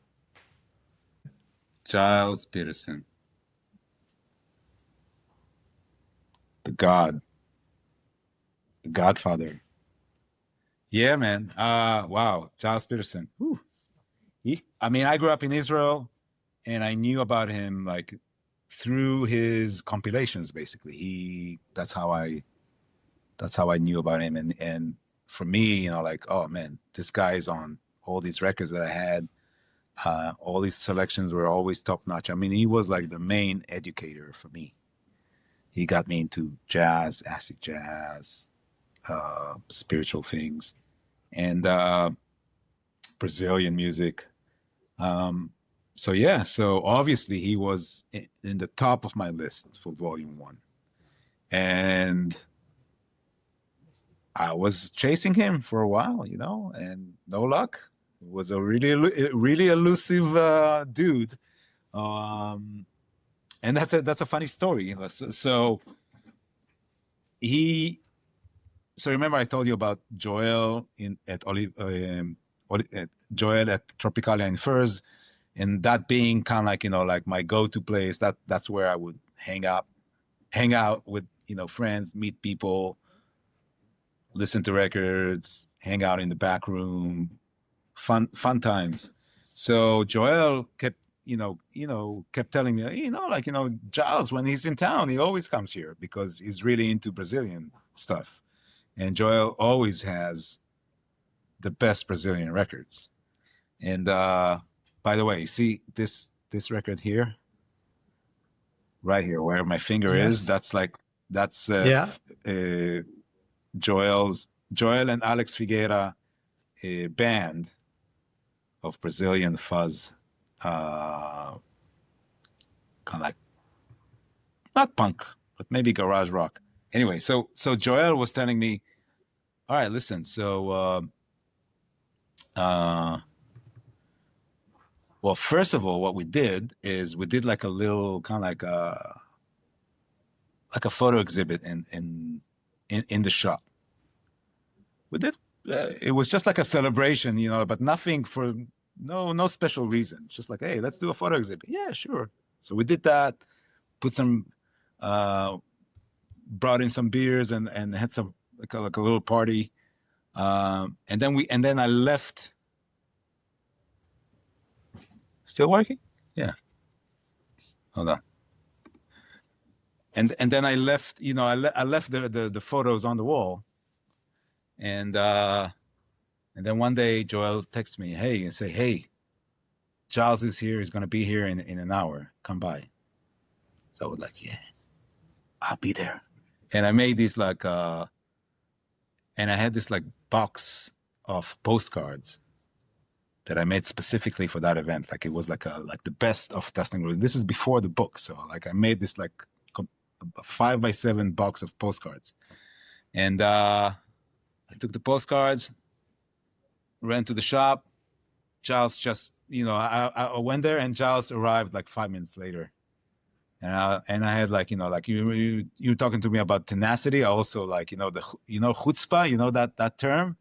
Giles Peterson. The Godfather. Yeah, man. Wow, Giles Peterson. Whew. I mean, I grew up in Israel, and I knew about him like through his compilations. Basically, that's how I knew about him. And for me, like, oh man, this guy's on all these records that I had. All these selections were always top notch. I mean, he was like the main educator for me. He got me into jazz, acid jazz, spiritual things, and Brazilian music. Um, so yeah, so obviously he was in the top of my list for Volume One, and I was chasing him for a while, and no luck. It was a really elusive dude, um, and that's a funny story. So he, so remember I told you about Joel at Joel at Tropicalia in Furs, and that being kind of like like my go-to place. That's where I would hang out with friends, meet people, listen to records, hang out in the back room, fun times. So Joel kept kept telling me, like Giles, when he's in town, he always comes here because he's really into Brazilian stuff, and Joel always has the best Brazilian records. And by the way, you see this record here, right here where my finger is. Yes. That's Yeah. Joel and Alex Figueira, a band of Brazilian fuzz, kind of like not punk, but maybe garage rock. Anyway, so Joel was telling me, all right, listen, so well, first of all, what we did is we did like a little kind of like a photo exhibit in the shop. We did. It was just like a celebration, but nothing for no special reason. Just like, hey, let's do a photo exhibit. Yeah, sure. So we did that. Put some, uh, brought in some beers and had some like a little party. And then I left. Still working? Yeah. Hold on. And then I left. I left the photos on the wall. And then one day Joel texts me, hey, and say, hey, Giles is here. He's gonna be here in an hour. Come by. So I was like, yeah, I'll be there. And I made these and I had this like box of postcards that I made specifically for that event. Like it was like the best of Testing Roots. This is before the book, so like I made this like a 5x7 box of postcards, and I took the postcards, ran to the shop. Giles just, I went there and Giles arrived like 5 minutes later. And I had like, like you were talking to me about tenacity. I also like, chutzpah, that term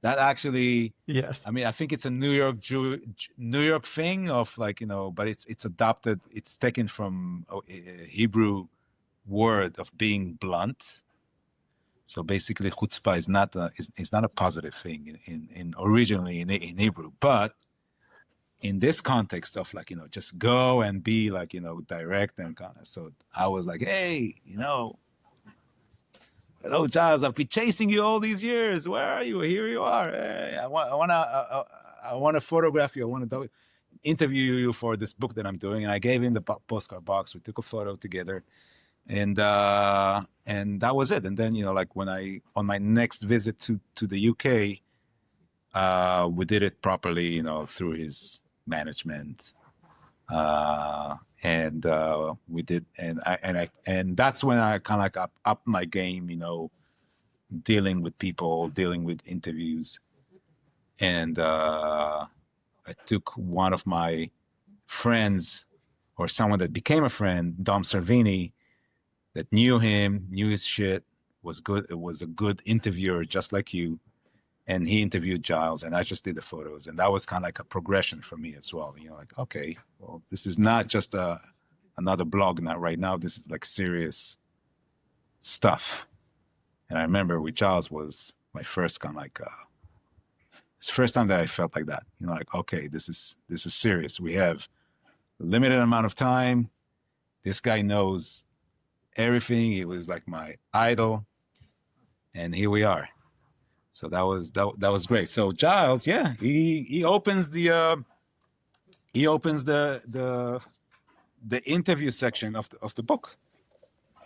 that actually, Yes. I mean, I think it's a New York thing of like, but it's adopted. It's taken from a Hebrew word of being blunt. So basically chutzpah is not a positive thing in originally in Hebrew, but in this context of like just go and be like direct and kind of, so I was like, hey, hello Giles, I've been chasing you all these years, where are you? Here you are. Hey, I want to photograph you. I want to interview you for this book that I'm doing. And I gave him the postcard box. We took a photo together, and that was it. And then like when I on my next visit to the UK, we did it properly, through his management, and we did, and that's when I kind of like up my game, dealing with people, dealing with interviews, and I took one of my friends, or someone that became a friend, Dom Servini, that knew him, knew his shit, was good. It was a good interviewer, just like you, and he interviewed Giles, and I just did the photos, and that was kind of like a progression for me as well. Like, okay, well, this is not just another blog now. Right now, this is like serious stuff. And I remember with Giles was my first kind of like It's the first time that I felt like that. Like, okay, this is serious. We have a limited amount of time. This guy knows everything. He was like my idol, and here we are. So that was great. So Giles, yeah, he opens the interview section of the book.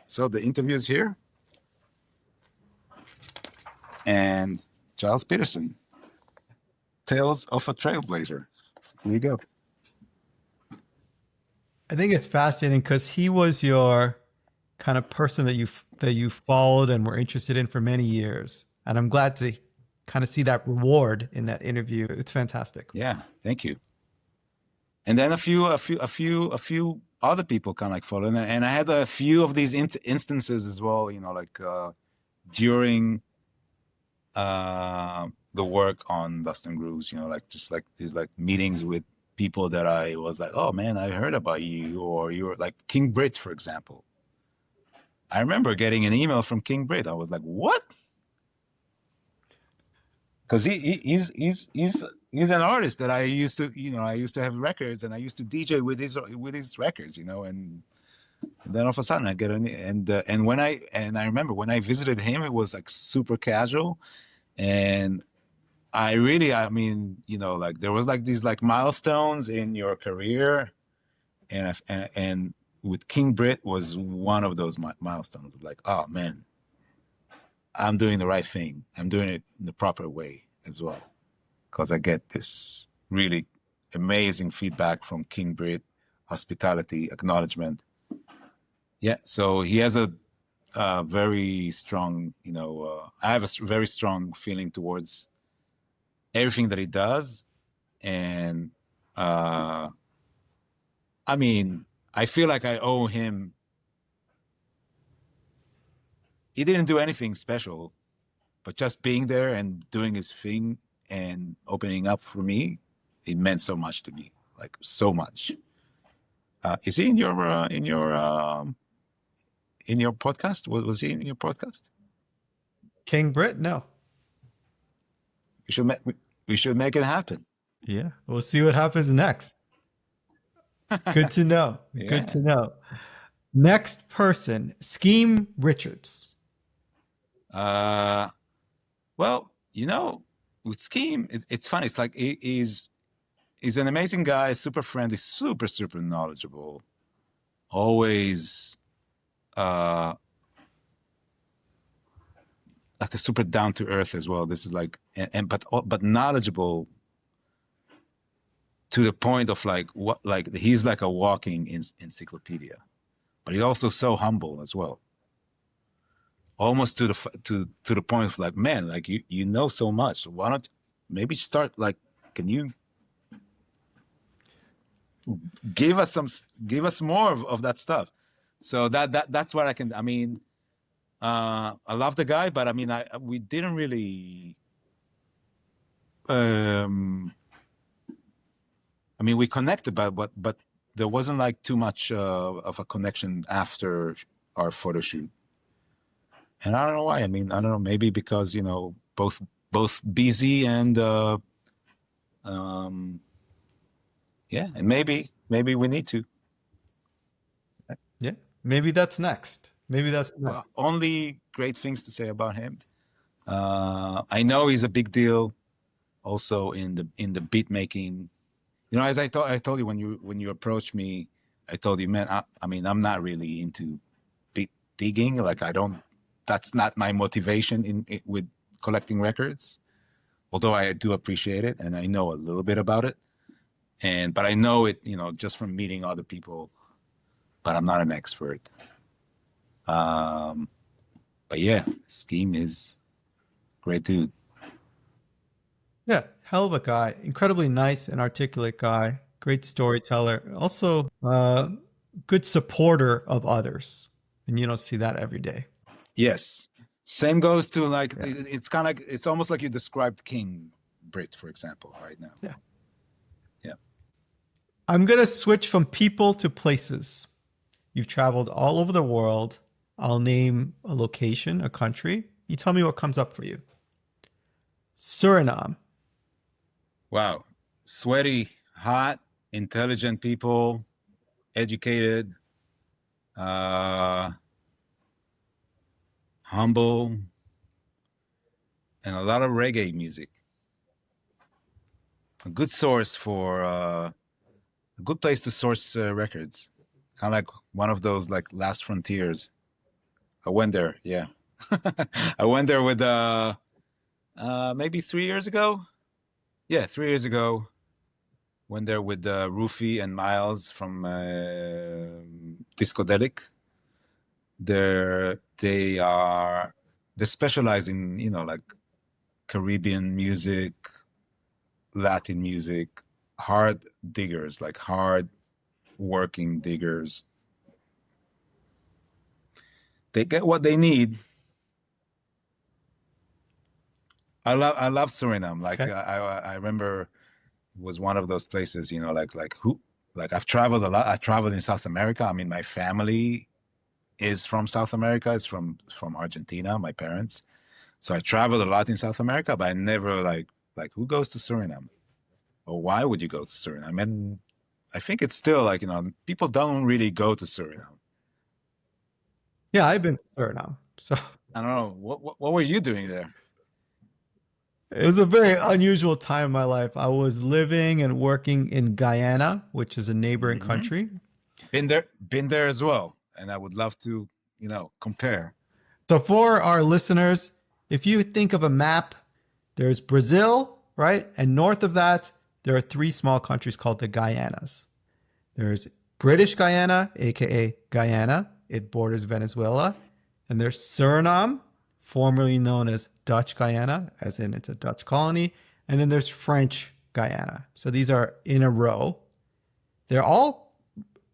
So the interview is here, and Giles Peterson, Tales of a Trailblazer. Here you go. I think it's fascinating because he was your kind of person that you followed and were interested in for many years, and I'm glad to kind of see that reward in that interview. It's fantastic. Yeah, thank you. And then a few other people kind of like followed, and I had a few of these instances as well. Like during the work on Dust and Grooves, like just like these like meetings with people that I was like, oh man, I heard about you, or you were like King Brit, for example. I remember getting an email from King Brit. I was like, what? Because he's an artist that I used to I used to have records, and I used to DJ with his records, and then all of a sudden I get an and I remember when I visited him, it was like super casual, and I mean, like there was like these like milestones in your career, and with King Brit was one of those milestones. Like, oh man, I'm doing the right thing. I'm doing it in the proper way as well, because I get this really amazing feedback from King Brit, hospitality, acknowledgement. Yeah, so he has a very strong, I have a very strong feeling towards everything that he does, and I mean, I feel like I owe him. He didn't do anything special, but just being there and doing his thing and opening up for me, it meant so much to me, like so much. Is he in your podcast? Was he in your podcast? King Brit? No. We should we should make it happen. Yeah. We'll see what happens next. Good to know. Yeah. Good to know. Next person, Scheme Richards. Well, with Scheme, it's funny. It's like he's an amazing guy, super friendly, super knowledgeable, always like a super down to earth as well. This is like but knowledgeable to the point of like what, like he's like a walking encyclopedia, but he's also so humble as well. Almost to the point of like, man, like you know so much. Why don't maybe start like, can you give us more of that stuff? So that's what I can. I mean, I love the guy, but I mean, we didn't really. I mean, we connected, but there wasn't like too much of a connection after our photo shoot. And I don't know why. I mean, I don't know. Maybe because both busy and yeah, and maybe we need to. Yeah. Maybe that's next. Maybe that's next. Well, only great things to say about him. I know he's a big deal, also in the beat making. As I told you when you approached me, I told you, man. I mean, I'm not really into beat digging. Like I don't. That's not my motivation with collecting records, although I do appreciate it and I know a little bit about it. But I know it, just from meeting other people, but I'm not an expert. But yeah, Scheme is great dude. Yeah, hell of a guy. Incredibly nice and articulate guy. Great storyteller. Also, good supporter of others. And you don't see that every day. Yes. Same goes to like, it's kind of like, it's almost like you described King Brit, for example, right now. Yeah. Yeah. I'm going to switch from people to places. You've traveled all over the world. I'll name a location, a country. You tell me what comes up for you. Suriname, Wow. Sweaty, hot, intelligent people, educated, uh, humble, and a lot of reggae music. A good source for a good place to source records. Kind of like one of those like last frontiers. I went there, yeah. I went there with maybe 3 years ago. Yeah, 3 years ago. Went there with Rufy and Miles from Discodelic. They specialize in like Caribbean music, Latin music, hard diggers, like hard working diggers. They get what they need. I love Suriname. Like Okay. I remember it was one of those places, like I've traveled a lot. I traveled in South America. I mean, my family is from South America. It's from Argentina, my parents. So I traveled a lot in South America, but I never like who goes to Suriname? Or why would you go to Suriname? And I think it's still like, people don't really go to Suriname. Yeah, I've been to Suriname. So I don't know. What were you doing there? it was a very unusual time in my life. I was living and working in Guyana, which is a neighboring Hmm. country. Been there as well. And I would love to, compare. So for our listeners, if you think of a map, there's Brazil, right? And north of that, there are three small countries called the Guyanas. There's British Guyana, aka Guyana. It borders Venezuela. And there's Suriname, formerly known as Dutch Guyana, as in it's a Dutch colony. And then there's French Guyana. So these are in a row. They're all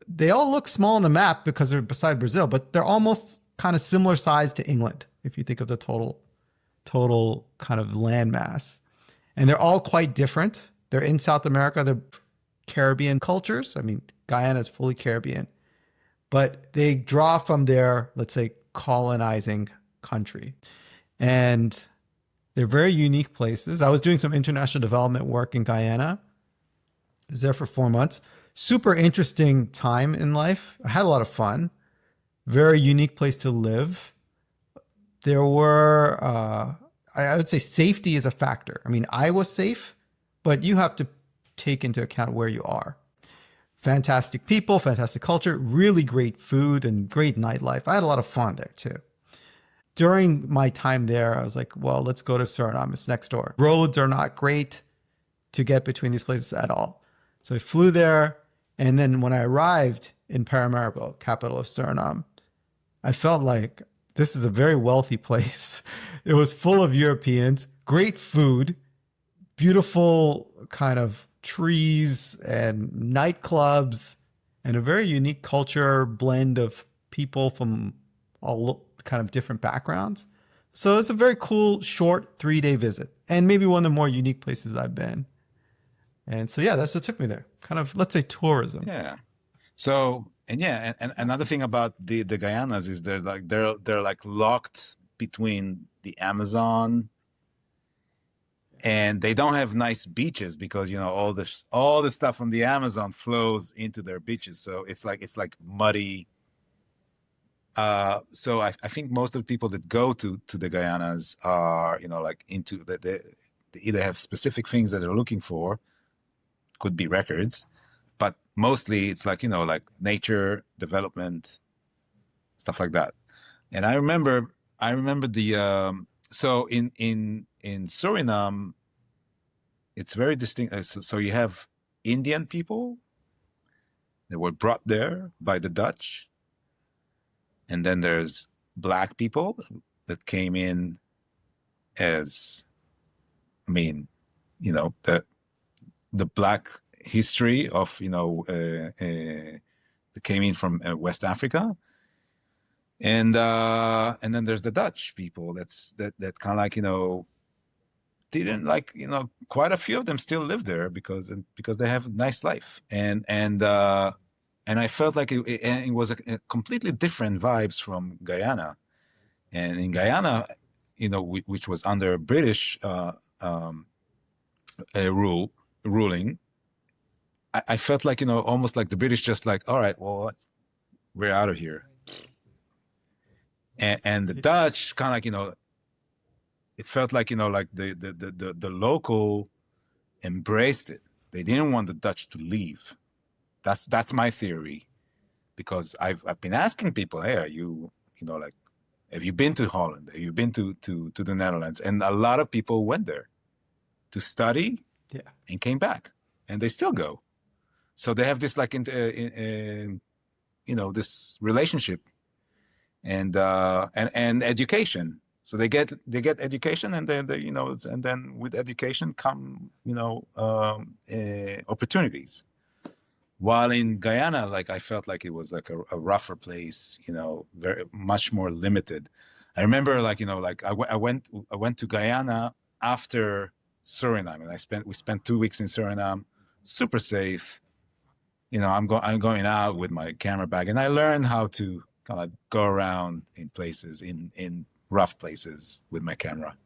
they all look small on the map because they're beside Brazil, but they're almost kind of similar size to England if you think of the total kind of landmass. And they're all quite different. They're in South America. They're Caribbean cultures. I mean, Guyana is fully Caribbean, but they draw from their, let's say, colonizing country. And they're very unique places. I was doing some international development work in Guyana. I was there for 4 months. Super interesting time in life. I had a lot of fun. Very unique place to live. There were, I would say safety is a factor. I mean, I was safe, but you have to take into account where you are. Fantastic people, fantastic culture, really great food and great nightlife. I had a lot of fun there too. During my time there, I was like, well, let's go to Suriname. It's next door. Roads are not great to get between these places at all. So I flew there. And then when I arrived in Paramaribo, capital of Suriname, I felt like this is a very wealthy place. It was full of Europeans, great food, beautiful kind of trees and nightclubs, and a very unique culture blend of people from all kind of different backgrounds. So it's a very cool, short 3 day visit, and maybe one of the more unique places I've been. And so, yeah, that's what took me there. Kind of, let's say, tourism. Yeah. So, and yeah, and another thing about the Guyanas is they're like locked between the Amazon, and they don't have nice beaches because all the stuff from the Amazon flows into their beaches. So it's like muddy. So I think most of the people that go to the Guyanas are like into they either have specific things that they're looking for, could be records, but mostly it's like nature development, stuff like that. And I remember the so in Suriname, it's very distinct. So you have Indian people that were brought there by the Dutch, and then there's black people that came in as, I mean, the black history of that came in from West Africa, and then there's the Dutch people that kind of like didn't like quite a few of them still live there because they have a nice life, and I felt like it was a completely different vibes from Guyana. And in Guyana, which was under British rule, ruling, I felt like, almost like the British just like, all right, well, we're out of here. And the Dutch kind of like, it felt like, like the local embraced it. They didn't want the Dutch to leave. That's my theory, because I've been asking people, hey, are you, like, have you been to Holland? Have you been to the Netherlands? And a lot of people went there to study, Yeah. and came back, and they still go. So they have this like, this relationship, and education. So they get education, and then and then with education come opportunities. While in Guyana, like, I felt like it was like a rougher place, very much more limited. I remember, like, like I went to Guyana after Suriname, and we spent 2 weeks in Suriname, super safe. I'm going out with my camera bag, and I learned how to kind of go around in places, in rough places with my camera.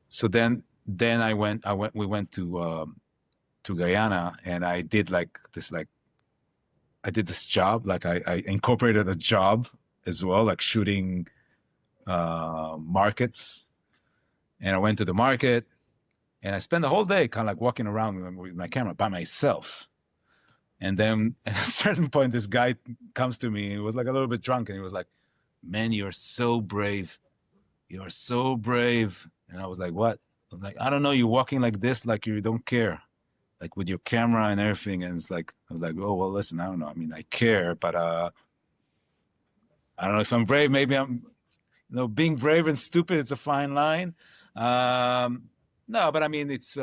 So then we went to Guyana, and I did this job, like I incorporated a job as well, like shooting markets. And I went to the market, and I spent the whole day kind of like walking around with my camera by myself. And then at a certain point, this guy comes to me. He was like a little bit drunk, and he was like, "Man, you're so brave. You're so brave." And I was like, "What?" I'm like, "I don't know. You're walking like this, like you don't care, like with your camera and everything." And it's like, I was like, "Oh, well, listen, I don't know. I mean, I care, but I don't know if I'm brave. Maybe I'm, being brave and stupid. It's a fine line." No, but I mean, it's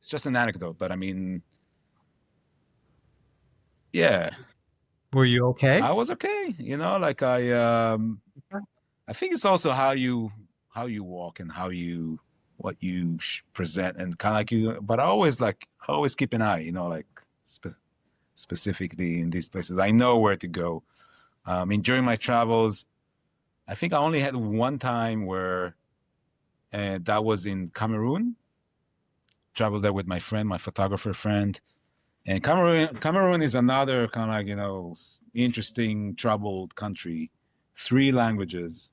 just an anecdote. But I mean, yeah, Were you okay? I was okay. Like I think it's also how you walk, and what you present, and kind of like but I always keep an eye, like specifically in these places. I know where to go. I mean, during my travels, I think I only had one time where, that was in Cameroon. Traveled there with my friend, my photographer friend. And Cameroon is another kind of like, interesting, troubled country. 3 languages,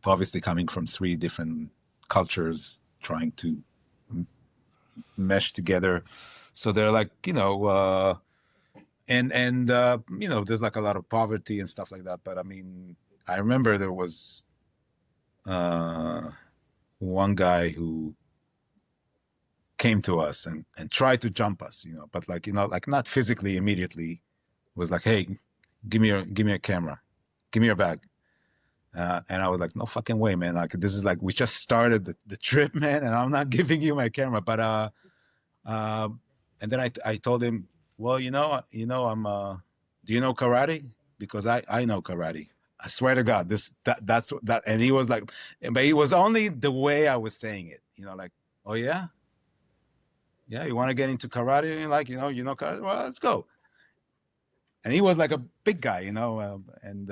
obviously coming from 3 different cultures, trying to mesh together. So they're like, there's like a lot of poverty and stuff like that. But I mean, I remember there was uh, one guy who came to us and tried to jump us, but like, like not physically immediately. Was like, "Hey, give me a camera, give me your bag." And I was like, "No fucking way, man. Like, this is like, we just started the trip, man, and I'm not giving you my camera." But uh, and then I told him, "Well, I'm do you know karate? Because I know karate. I swear to God, that's that." And he was like, but it was only the way I was saying it, like, "Oh yeah, yeah, you want to get into karate? Like, karate? Well, let's go." And he was like a big guy, and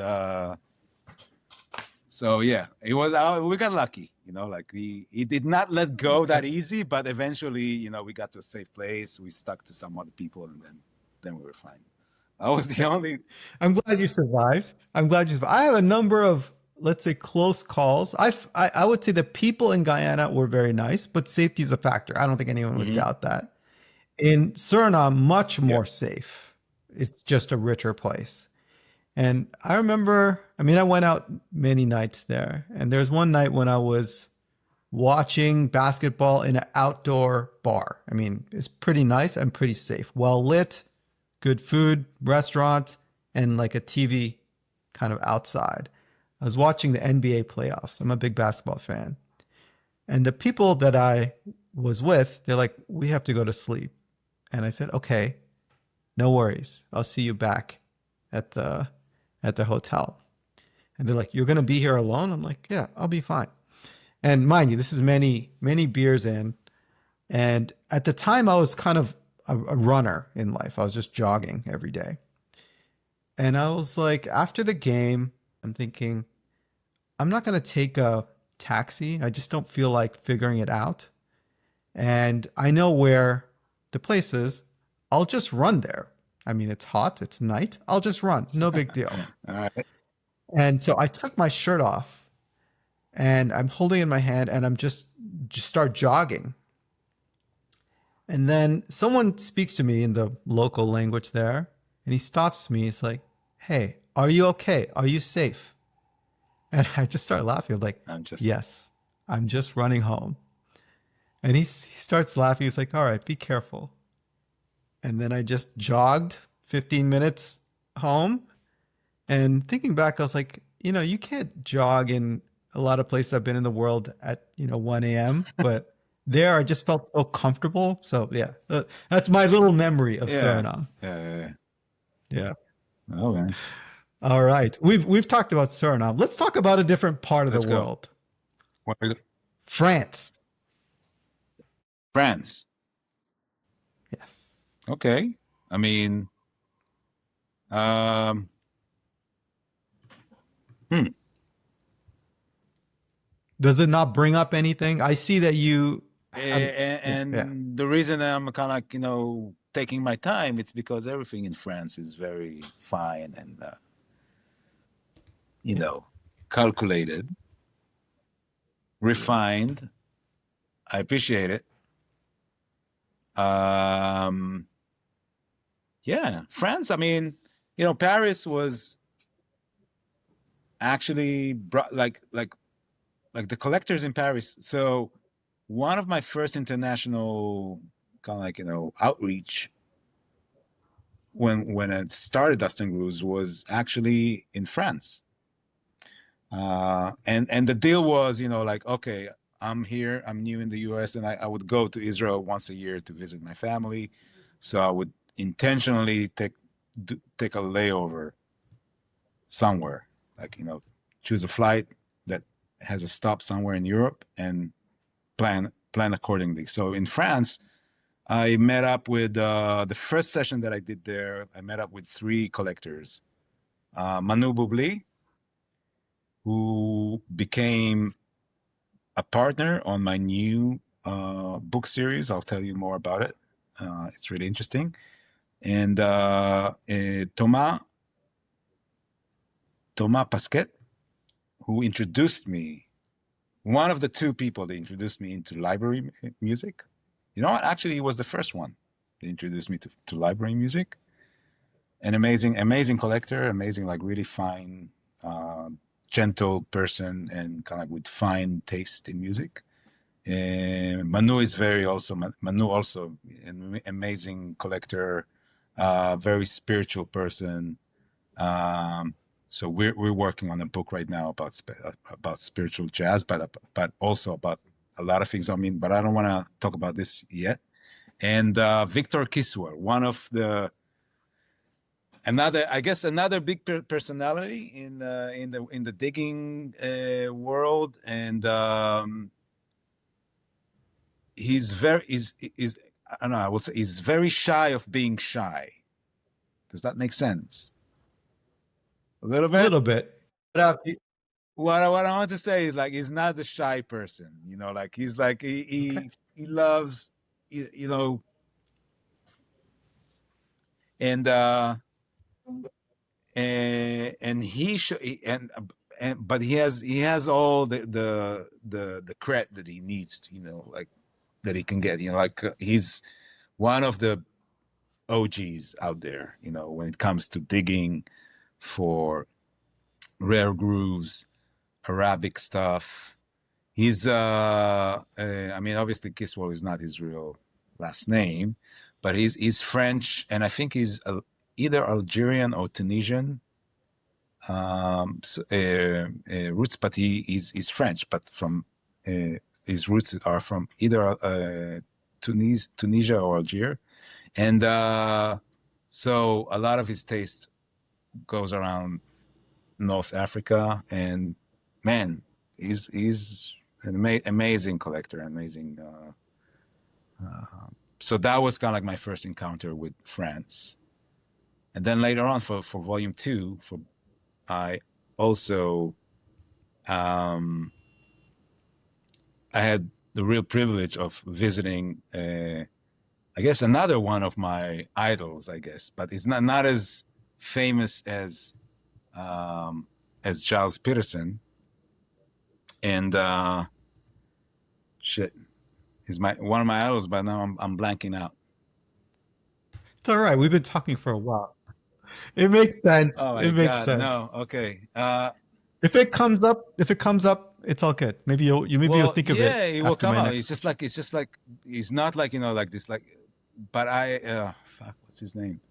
so yeah, it was. We got lucky, like he did not let go that easy, but eventually, we got to a safe place. We stuck to some other people, and then we were fine. I was the only. I'm glad you survived. I'm glad you survived. I have a number of, let's say, close calls. I would say the people in Guyana were very nice, but safety is a factor. I don't think anyone would Mhm. doubt that. In Suriname, much Yeah. more safe. It's just a richer place. And I remember, I mean, I went out many nights there. And there's one night when I was watching basketball in an outdoor bar. I mean, it's pretty nice and pretty safe. Well lit, good food, restaurant, and like a TV kind of outside. I was watching the NBA playoffs. I'm a big basketball fan. And the people that I was with, they're like, "We have to go to sleep." And I said, "Okay, no worries. I'll see you back at the hotel." And they're like, "You're going to be here alone?" I'm like, "Yeah, I'll be fine." And mind you, this is many beers in. And at the time, I was kind of a runner in life. I was just jogging every day. And I was like, after the game, I'm thinking, I'm not going to take a taxi. I just don't feel like figuring it out. And I know where the place is. I'll just run there. I mean, it's hot, it's night. I'll just run. No big deal. All right. And so I took my shirt off and I'm holding it in my hand and I'm just start jogging. And then someone speaks to me in the local language there and he stops me. It's like, "Hey, are you okay? Are you safe?" And I just start laughing. I'm like, I'm just "Yes, I'm just running home." And he starts laughing. He's like, "All right, be careful." And then I just jogged 15 minutes home. And thinking back, I was like, you can't jog in a lot of places I've been in the world at, 1 a.m. But there I just felt so comfortable. So yeah, that's my little memory of yeah. Suriname. Yeah. Yeah. Oh man. All right. We've talked about Suriname. Let's talk about a different part of the Let's go. world. Where- France. France. Yes. Okay. I mean, um, hmm. Does it not bring up anything? I see that you have, yeah, yeah. And the reason I'm kind of like, taking my time, it's because everything in France is very fine and, you Yeah. know, calculated, refined. I appreciate it. Um, yeah, France. I mean, Paris was actually brought like the collectors in Paris. So one of my first international kind of like outreach when it started Dust and Grooves was actually in France. And the deal was, like, okay, I'm here, I'm new in the US, and I would go to Israel once a year to visit my family. So I would intentionally take a layover somewhere, like, choose a flight that has a stop somewhere in Europe and plan accordingly. So in France, I met up with the first session that I did there. I met up with three collectors. Manu Boubli, who became a partner on my new book series. I'll tell you more about it. It's really interesting. And Thomas Pasquet, who introduced me, one of the two people that introduced me into library music. You know what? Actually, he was the first one that introduced me to library music. An amazing collector, amazing, like really fine, uh, gentle person, and kind of with fine taste in music. Manu is Manu also an amazing collector, very spiritual person. Um, so we're working on a book right now about spiritual jazz, but also about a lot of things. I mean, but I don't want to talk about this yet. And Victor Kiswer, one of the another big personality in the digging world, and he's very is I don't know, I would say he's very shy of being shy. Does that make sense? A little A bit. little bit. But What I want to say is, like, he's not the shy person, like he's like okay. he loves, and and but he has all the credit that he needs to, like, that he can get, like, he's one of the OGs out there, when it comes to digging for rare grooves, Arabic stuff. He's I mean, obviously Kiswell is not his real last name, but he's French, and I think he's either Algerian or Tunisian roots, but he's French, but from his roots are from either Tunisia or Algeria, and so a lot of his taste goes around North Africa, and man, he's an amazing collector, amazing. So that was kind of like my first encounter with France, and then later on for volume two, I also I had the real privilege of visiting, I guess, another one of my idols, I guess, but it's not as famous as Charles Peterson. And shit, he's one of my idols, but now I'm blanking out. It's all right. We've been talking for a while. It makes sense. Oh my It makes God, sense. no. Okay. If it comes up, it's all good. Maybe you'll Well, think of it yeah, it will after come my out. next question. It's just like it's not like like this like, but fuck, what's his name?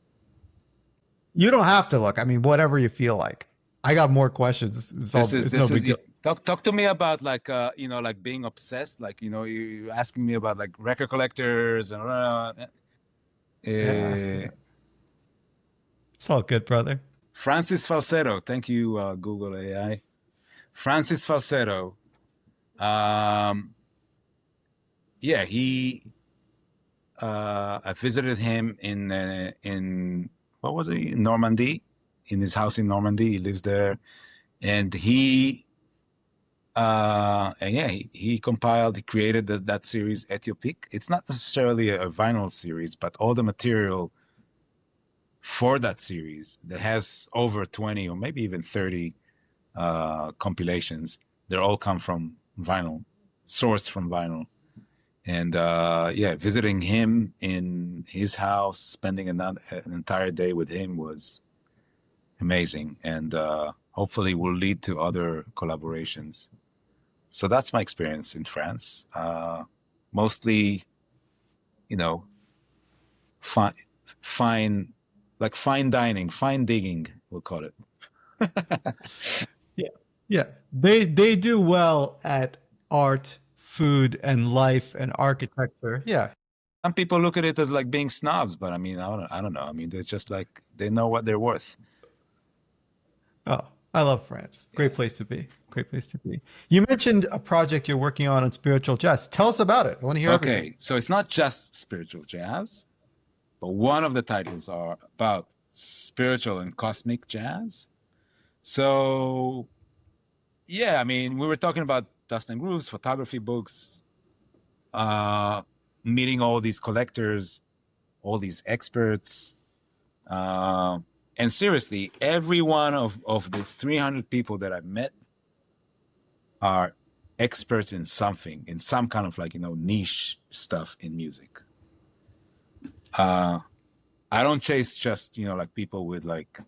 You don't have to look. I mean, whatever you feel like. I got more questions. It's no This big is you deal. talk to me about like like being obsessed, like you asking me about like record collectors and Yeah, uh, yeah. It's all good, brother. Francis Falsetto. Thank you, Google AI. Francis Falsetto. Um, yeah, I visited him in what was he? Normandy, in his house in Normandy. He lives there, and he compiled, he created that series Ethiopic. It's not necessarily a vinyl series, but all the material for that series that has over 20 or maybe even 30 compilations. They all come from vinyl, sourced from vinyl. And visiting him in his house, spending an entire day with him was amazing, and hopefully will lead to other collaborations. So that's my experience in France. Mostly, you know, fine, fine, like fine dining, fine digging, we'll call it. Yeah. Yeah. They do well at art, food, and life and architecture. Yeah. Some people look at it as like being snobs, but I mean, I don't know. I mean, they're just like they know what they're worth. Oh, I love France. Great Yeah. place to be. Great place to be. You mentioned a project you're working on spiritual jazz. Tell us about it. I want to hear everything. Okay, so it's not just spiritual jazz, but one of the titles are about spiritual and cosmic jazz. So yeah, I mean, we were talking about Dust and Grooves, photography books, uh, meeting all these collectors, all these experts. Uh, and seriously, every one of the 300 people that I've met are experts in something, in some kind of like, niche stuff in music. I don't chase just, like people with like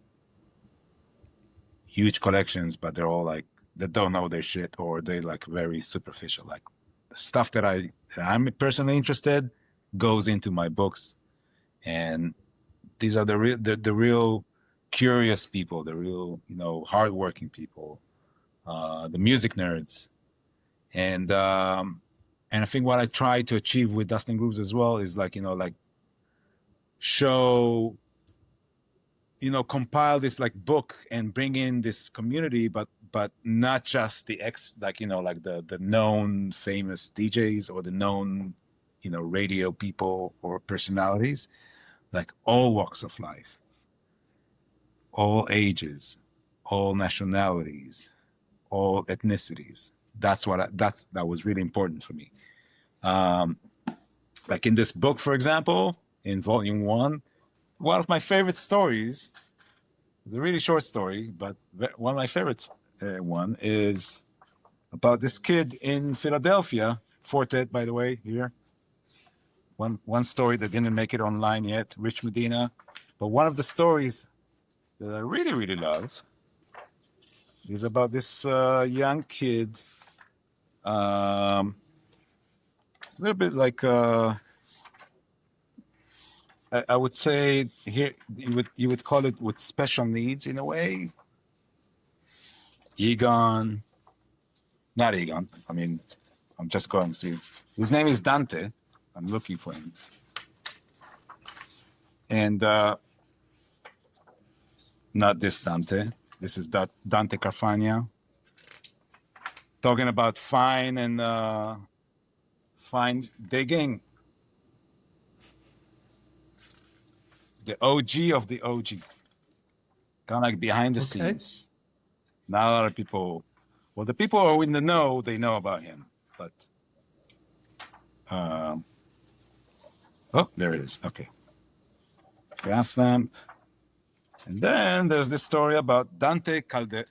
huge collections, but they're all like, that don't know their shit or they like very superficial. Like the stuff that I'm personally interested goes into my books. And these are the real curious people, the real, hardworking people, the music nerds. And I think what I try to achieve with Dustin Grooves as well is like, like show, compile this like book and bring in this community, but not just the like, like the known famous DJs or the known, radio people or personalities, like all walks of life, all ages, all nationalities, all ethnicities. That was really important for me. Um, like in this book, for example, in volume one of my favorite stories, it's a really short story, but one of my favorites one is about this kid in Philadelphia, Fortet, by the way, here. One story that didn't make it online yet, Rich Medina. But one of the stories that I really, really love is about this young kid, a little bit like I would say here you would call it with special needs in a way. Egon, not Egon. I mean, I'm just going through. His name is Dante. I'm looking for him, and not this Dante. This is Dante Carfagna. Talking about fine and fine digging. The OG of the OG. Kind of like behind the Okay. scenes. Not a lot of people. Well, the people who are in the know, they know about him, but Um, oh, there it is. Okay, gas lamp. And then there's this story about Dante Calde,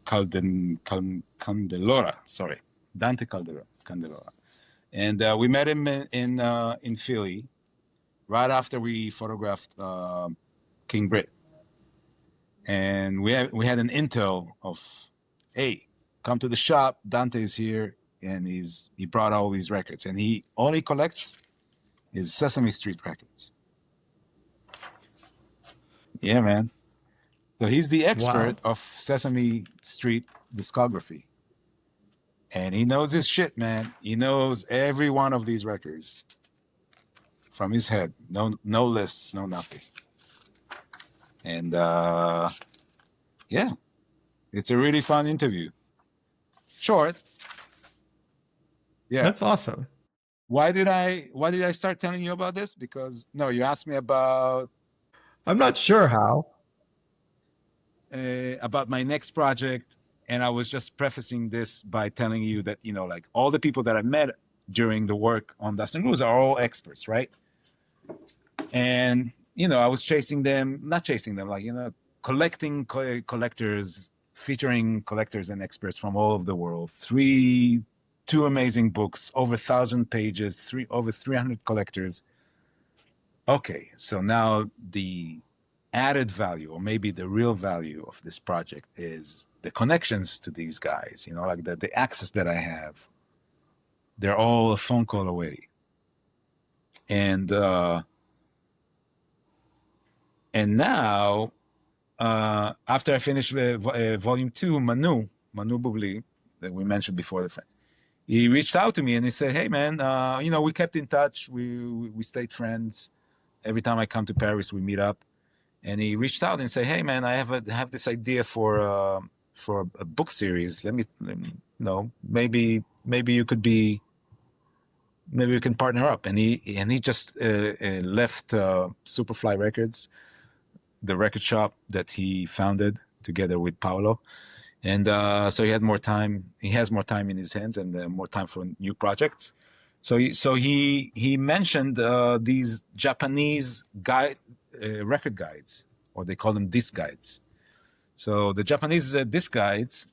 Candelora. Sorry, Dante Candelora. And we met him in Philly right after we photographed King Brit, and we had an intel of, hey, come to the shop. Dante's here, and he brought all these records, and he all he collects is Sesame Street records. Yeah, man. So he's the Wow. expert of Sesame Street discography, and he knows his shit, man. He knows every one of these records from his head. No lists, no nothing. And yeah, it's a really fun interview. Short, yeah. That's awesome. Why did I start telling you about this? Because no, you asked me I'm not sure how. about my next project, and I was just prefacing this by telling you that, like, all the people that I met during the work on Dust and Grooves are all experts, right? And I was chasing them, not chasing them, like, collecting collectors, featuring collectors and experts from all over the world. Two amazing books, over 1,000 pages, over 300 collectors. Okay, so now the added value, or maybe the real value of this project, is the connections to these guys. Like the access that I have. They're all a phone call away, and now, after I finished volume 2, Manu Bubli, that we mentioned before, the friend, he reached out to me and he said, "Hey, man, we kept in touch. We stayed friends. Every time I come to Paris, we meet up." And he reached out and said, "Hey, man, I have this idea for a book series. Let me know. Maybe you could be. Maybe we can partner up." And he just left Superfly Records, the record shop that he founded together with Paolo. And so he had more time. He has more time in his hands and more time for new projects. So he mentioned these Japanese record guides, or they call them disc guides. So the Japanese disc guides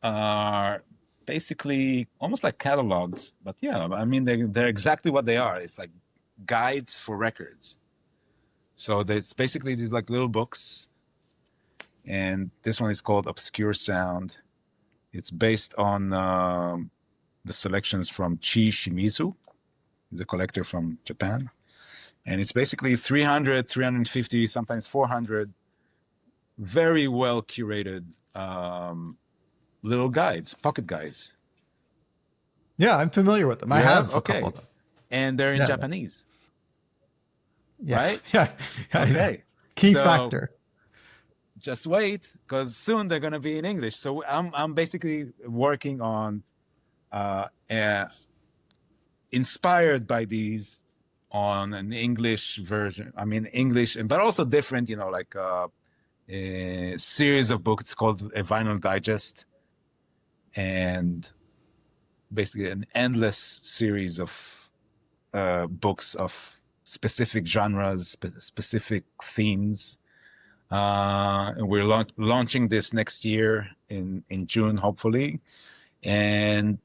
are basically almost like catalogs, but yeah, I mean they're exactly what they are. It's like guides for records. So it's basically these like little books, and this one is called Obscure Sound. It's based on the selections from Chi Shimizu. He's a collector from Japan. And it's basically 300, 350, sometimes 400 very well curated little guides, pocket guides. Yeah, I'm familiar with them. I have a couple Okay. of them. And they're in Yeah. Japanese. Yes. Right? Yeah. I know. Okay. Key So factor. just wait, because soon they're going to be in English. So I'm basically working on inspired by these on an English version. I mean, English, but also different, like a series of books. It's called a Vinyl Digest, and basically an endless series of books of specific genres, specific themes. And we're launching this next year in June, hopefully. And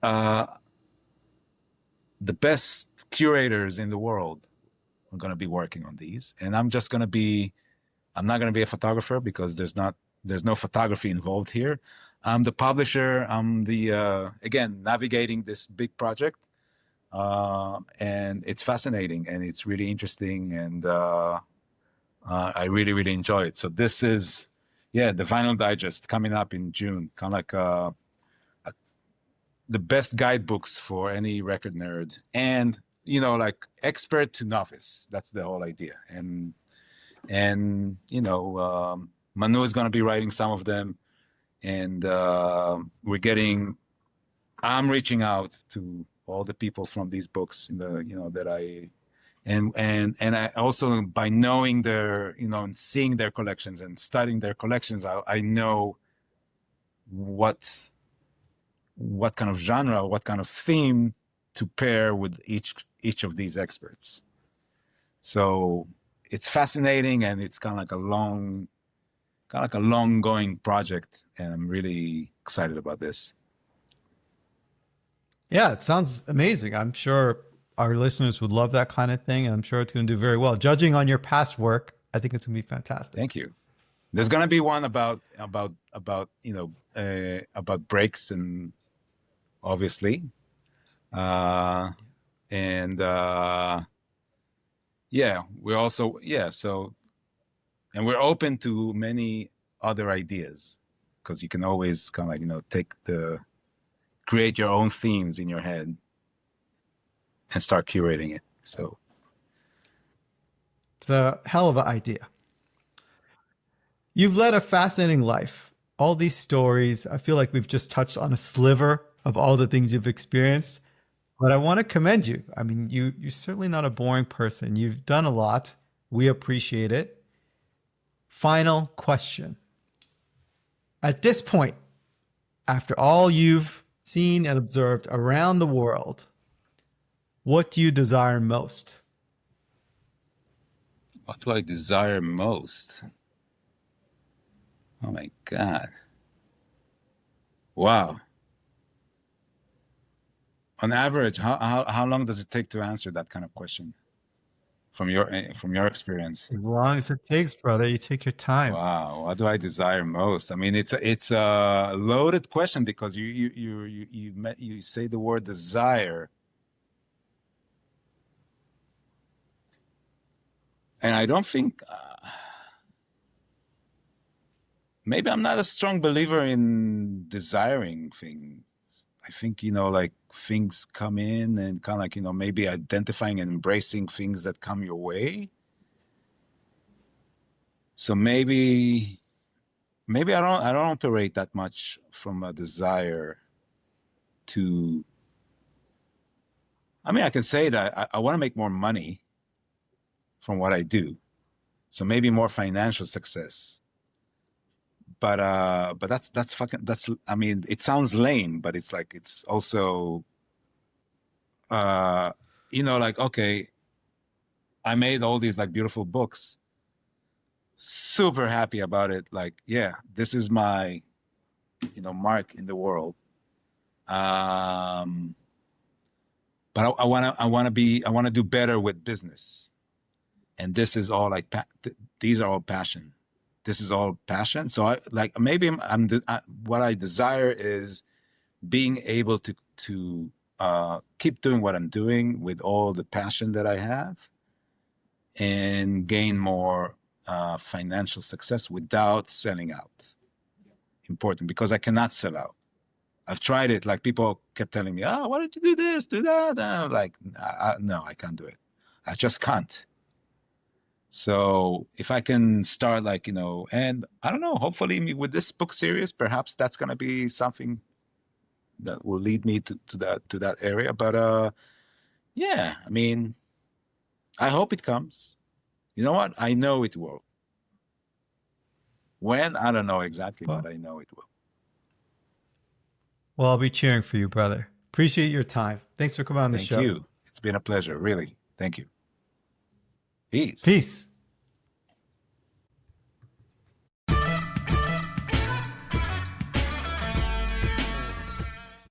the best curators in the world are going to be working on these. And I'm not going to be a photographer, because there's no photography involved here. I'm the publisher. I'm the, again, navigating this big project. And it's fascinating and it's really interesting. And I really, really enjoy it. So this is, the Vinyl Digest coming up in June, kind of like the best guidebooks for any record nerd, and like expert to novice. That's the whole idea. And Manu is going to be writing some of them, and I'm reaching out to all the people from these books, that I, and I also, by knowing their, and seeing their collections and studying their collections, I know what what kind of genre, what kind of theme to pair with each of these experts. So it's fascinating, and it's kind of like a long going project, and I'm really excited about this. Yeah, it sounds amazing. I'm sure our listeners would love that kind of thing, and I'm sure it's going to do very well. Judging on your past work, I think it's going to be fantastic. Thank you. There's gonna be one about about breaks, and obviously, and yeah, we're also so, and we're open to many other ideas, because you can always kind of like create your own themes in your head and start curating it. So It's a hell of an idea. You've led a fascinating life. All these stories, I feel like we've just touched on a sliver of all the things you've experienced. But I want to commend you. I mean, you're certainly not a boring person. You've done a lot. We appreciate it. Final question. At this point, after all you've seen and observed around the world, what do you desire most? what do I desire most? Oh my God. Wow. On average, how long does it take to answer that kind of question from your experience? As long as it takes, brother, you take your time. Wow, what do I desire most? I mean, it's a loaded question, because you say the word desire, and I don't think maybe I'm not a strong believer in desiring things. I think, like things come in, and kind of like, maybe identifying and embracing things that come your way. So maybe I don't operate that much from a desire to. I mean, I can say that I want to make more money from what I do, so maybe more financial success. But that's, I mean, it sounds lame, but it's like, it's also uh like, okay, I made all these like beautiful books, super happy about it, like, yeah, this is my mark in the world. um but I want to do better with business, and this is all like these are all passion. This is all passion. So I like, maybe what I desire is being able to keep doing what I'm doing with all the passion that I have, and gain more financial success without selling out. Important, because I cannot sell out. I've tried it. Like, people kept telling me, "Oh, why don't you do this, do that?" And I'm like, no, I can't do it. I just can't. So if I can start, like, and I don't know, hopefully with this book series, perhaps that's gonna be something that will lead me to that area. But yeah, I mean, I hope it comes. You know what? I know it will. When? I don't know exactly, but Well, I know it will. well, I'll be cheering for you, brother. Appreciate your time. Thanks for coming on the Thank show. you. It's been a pleasure, really. Thank you. Peace. Peace.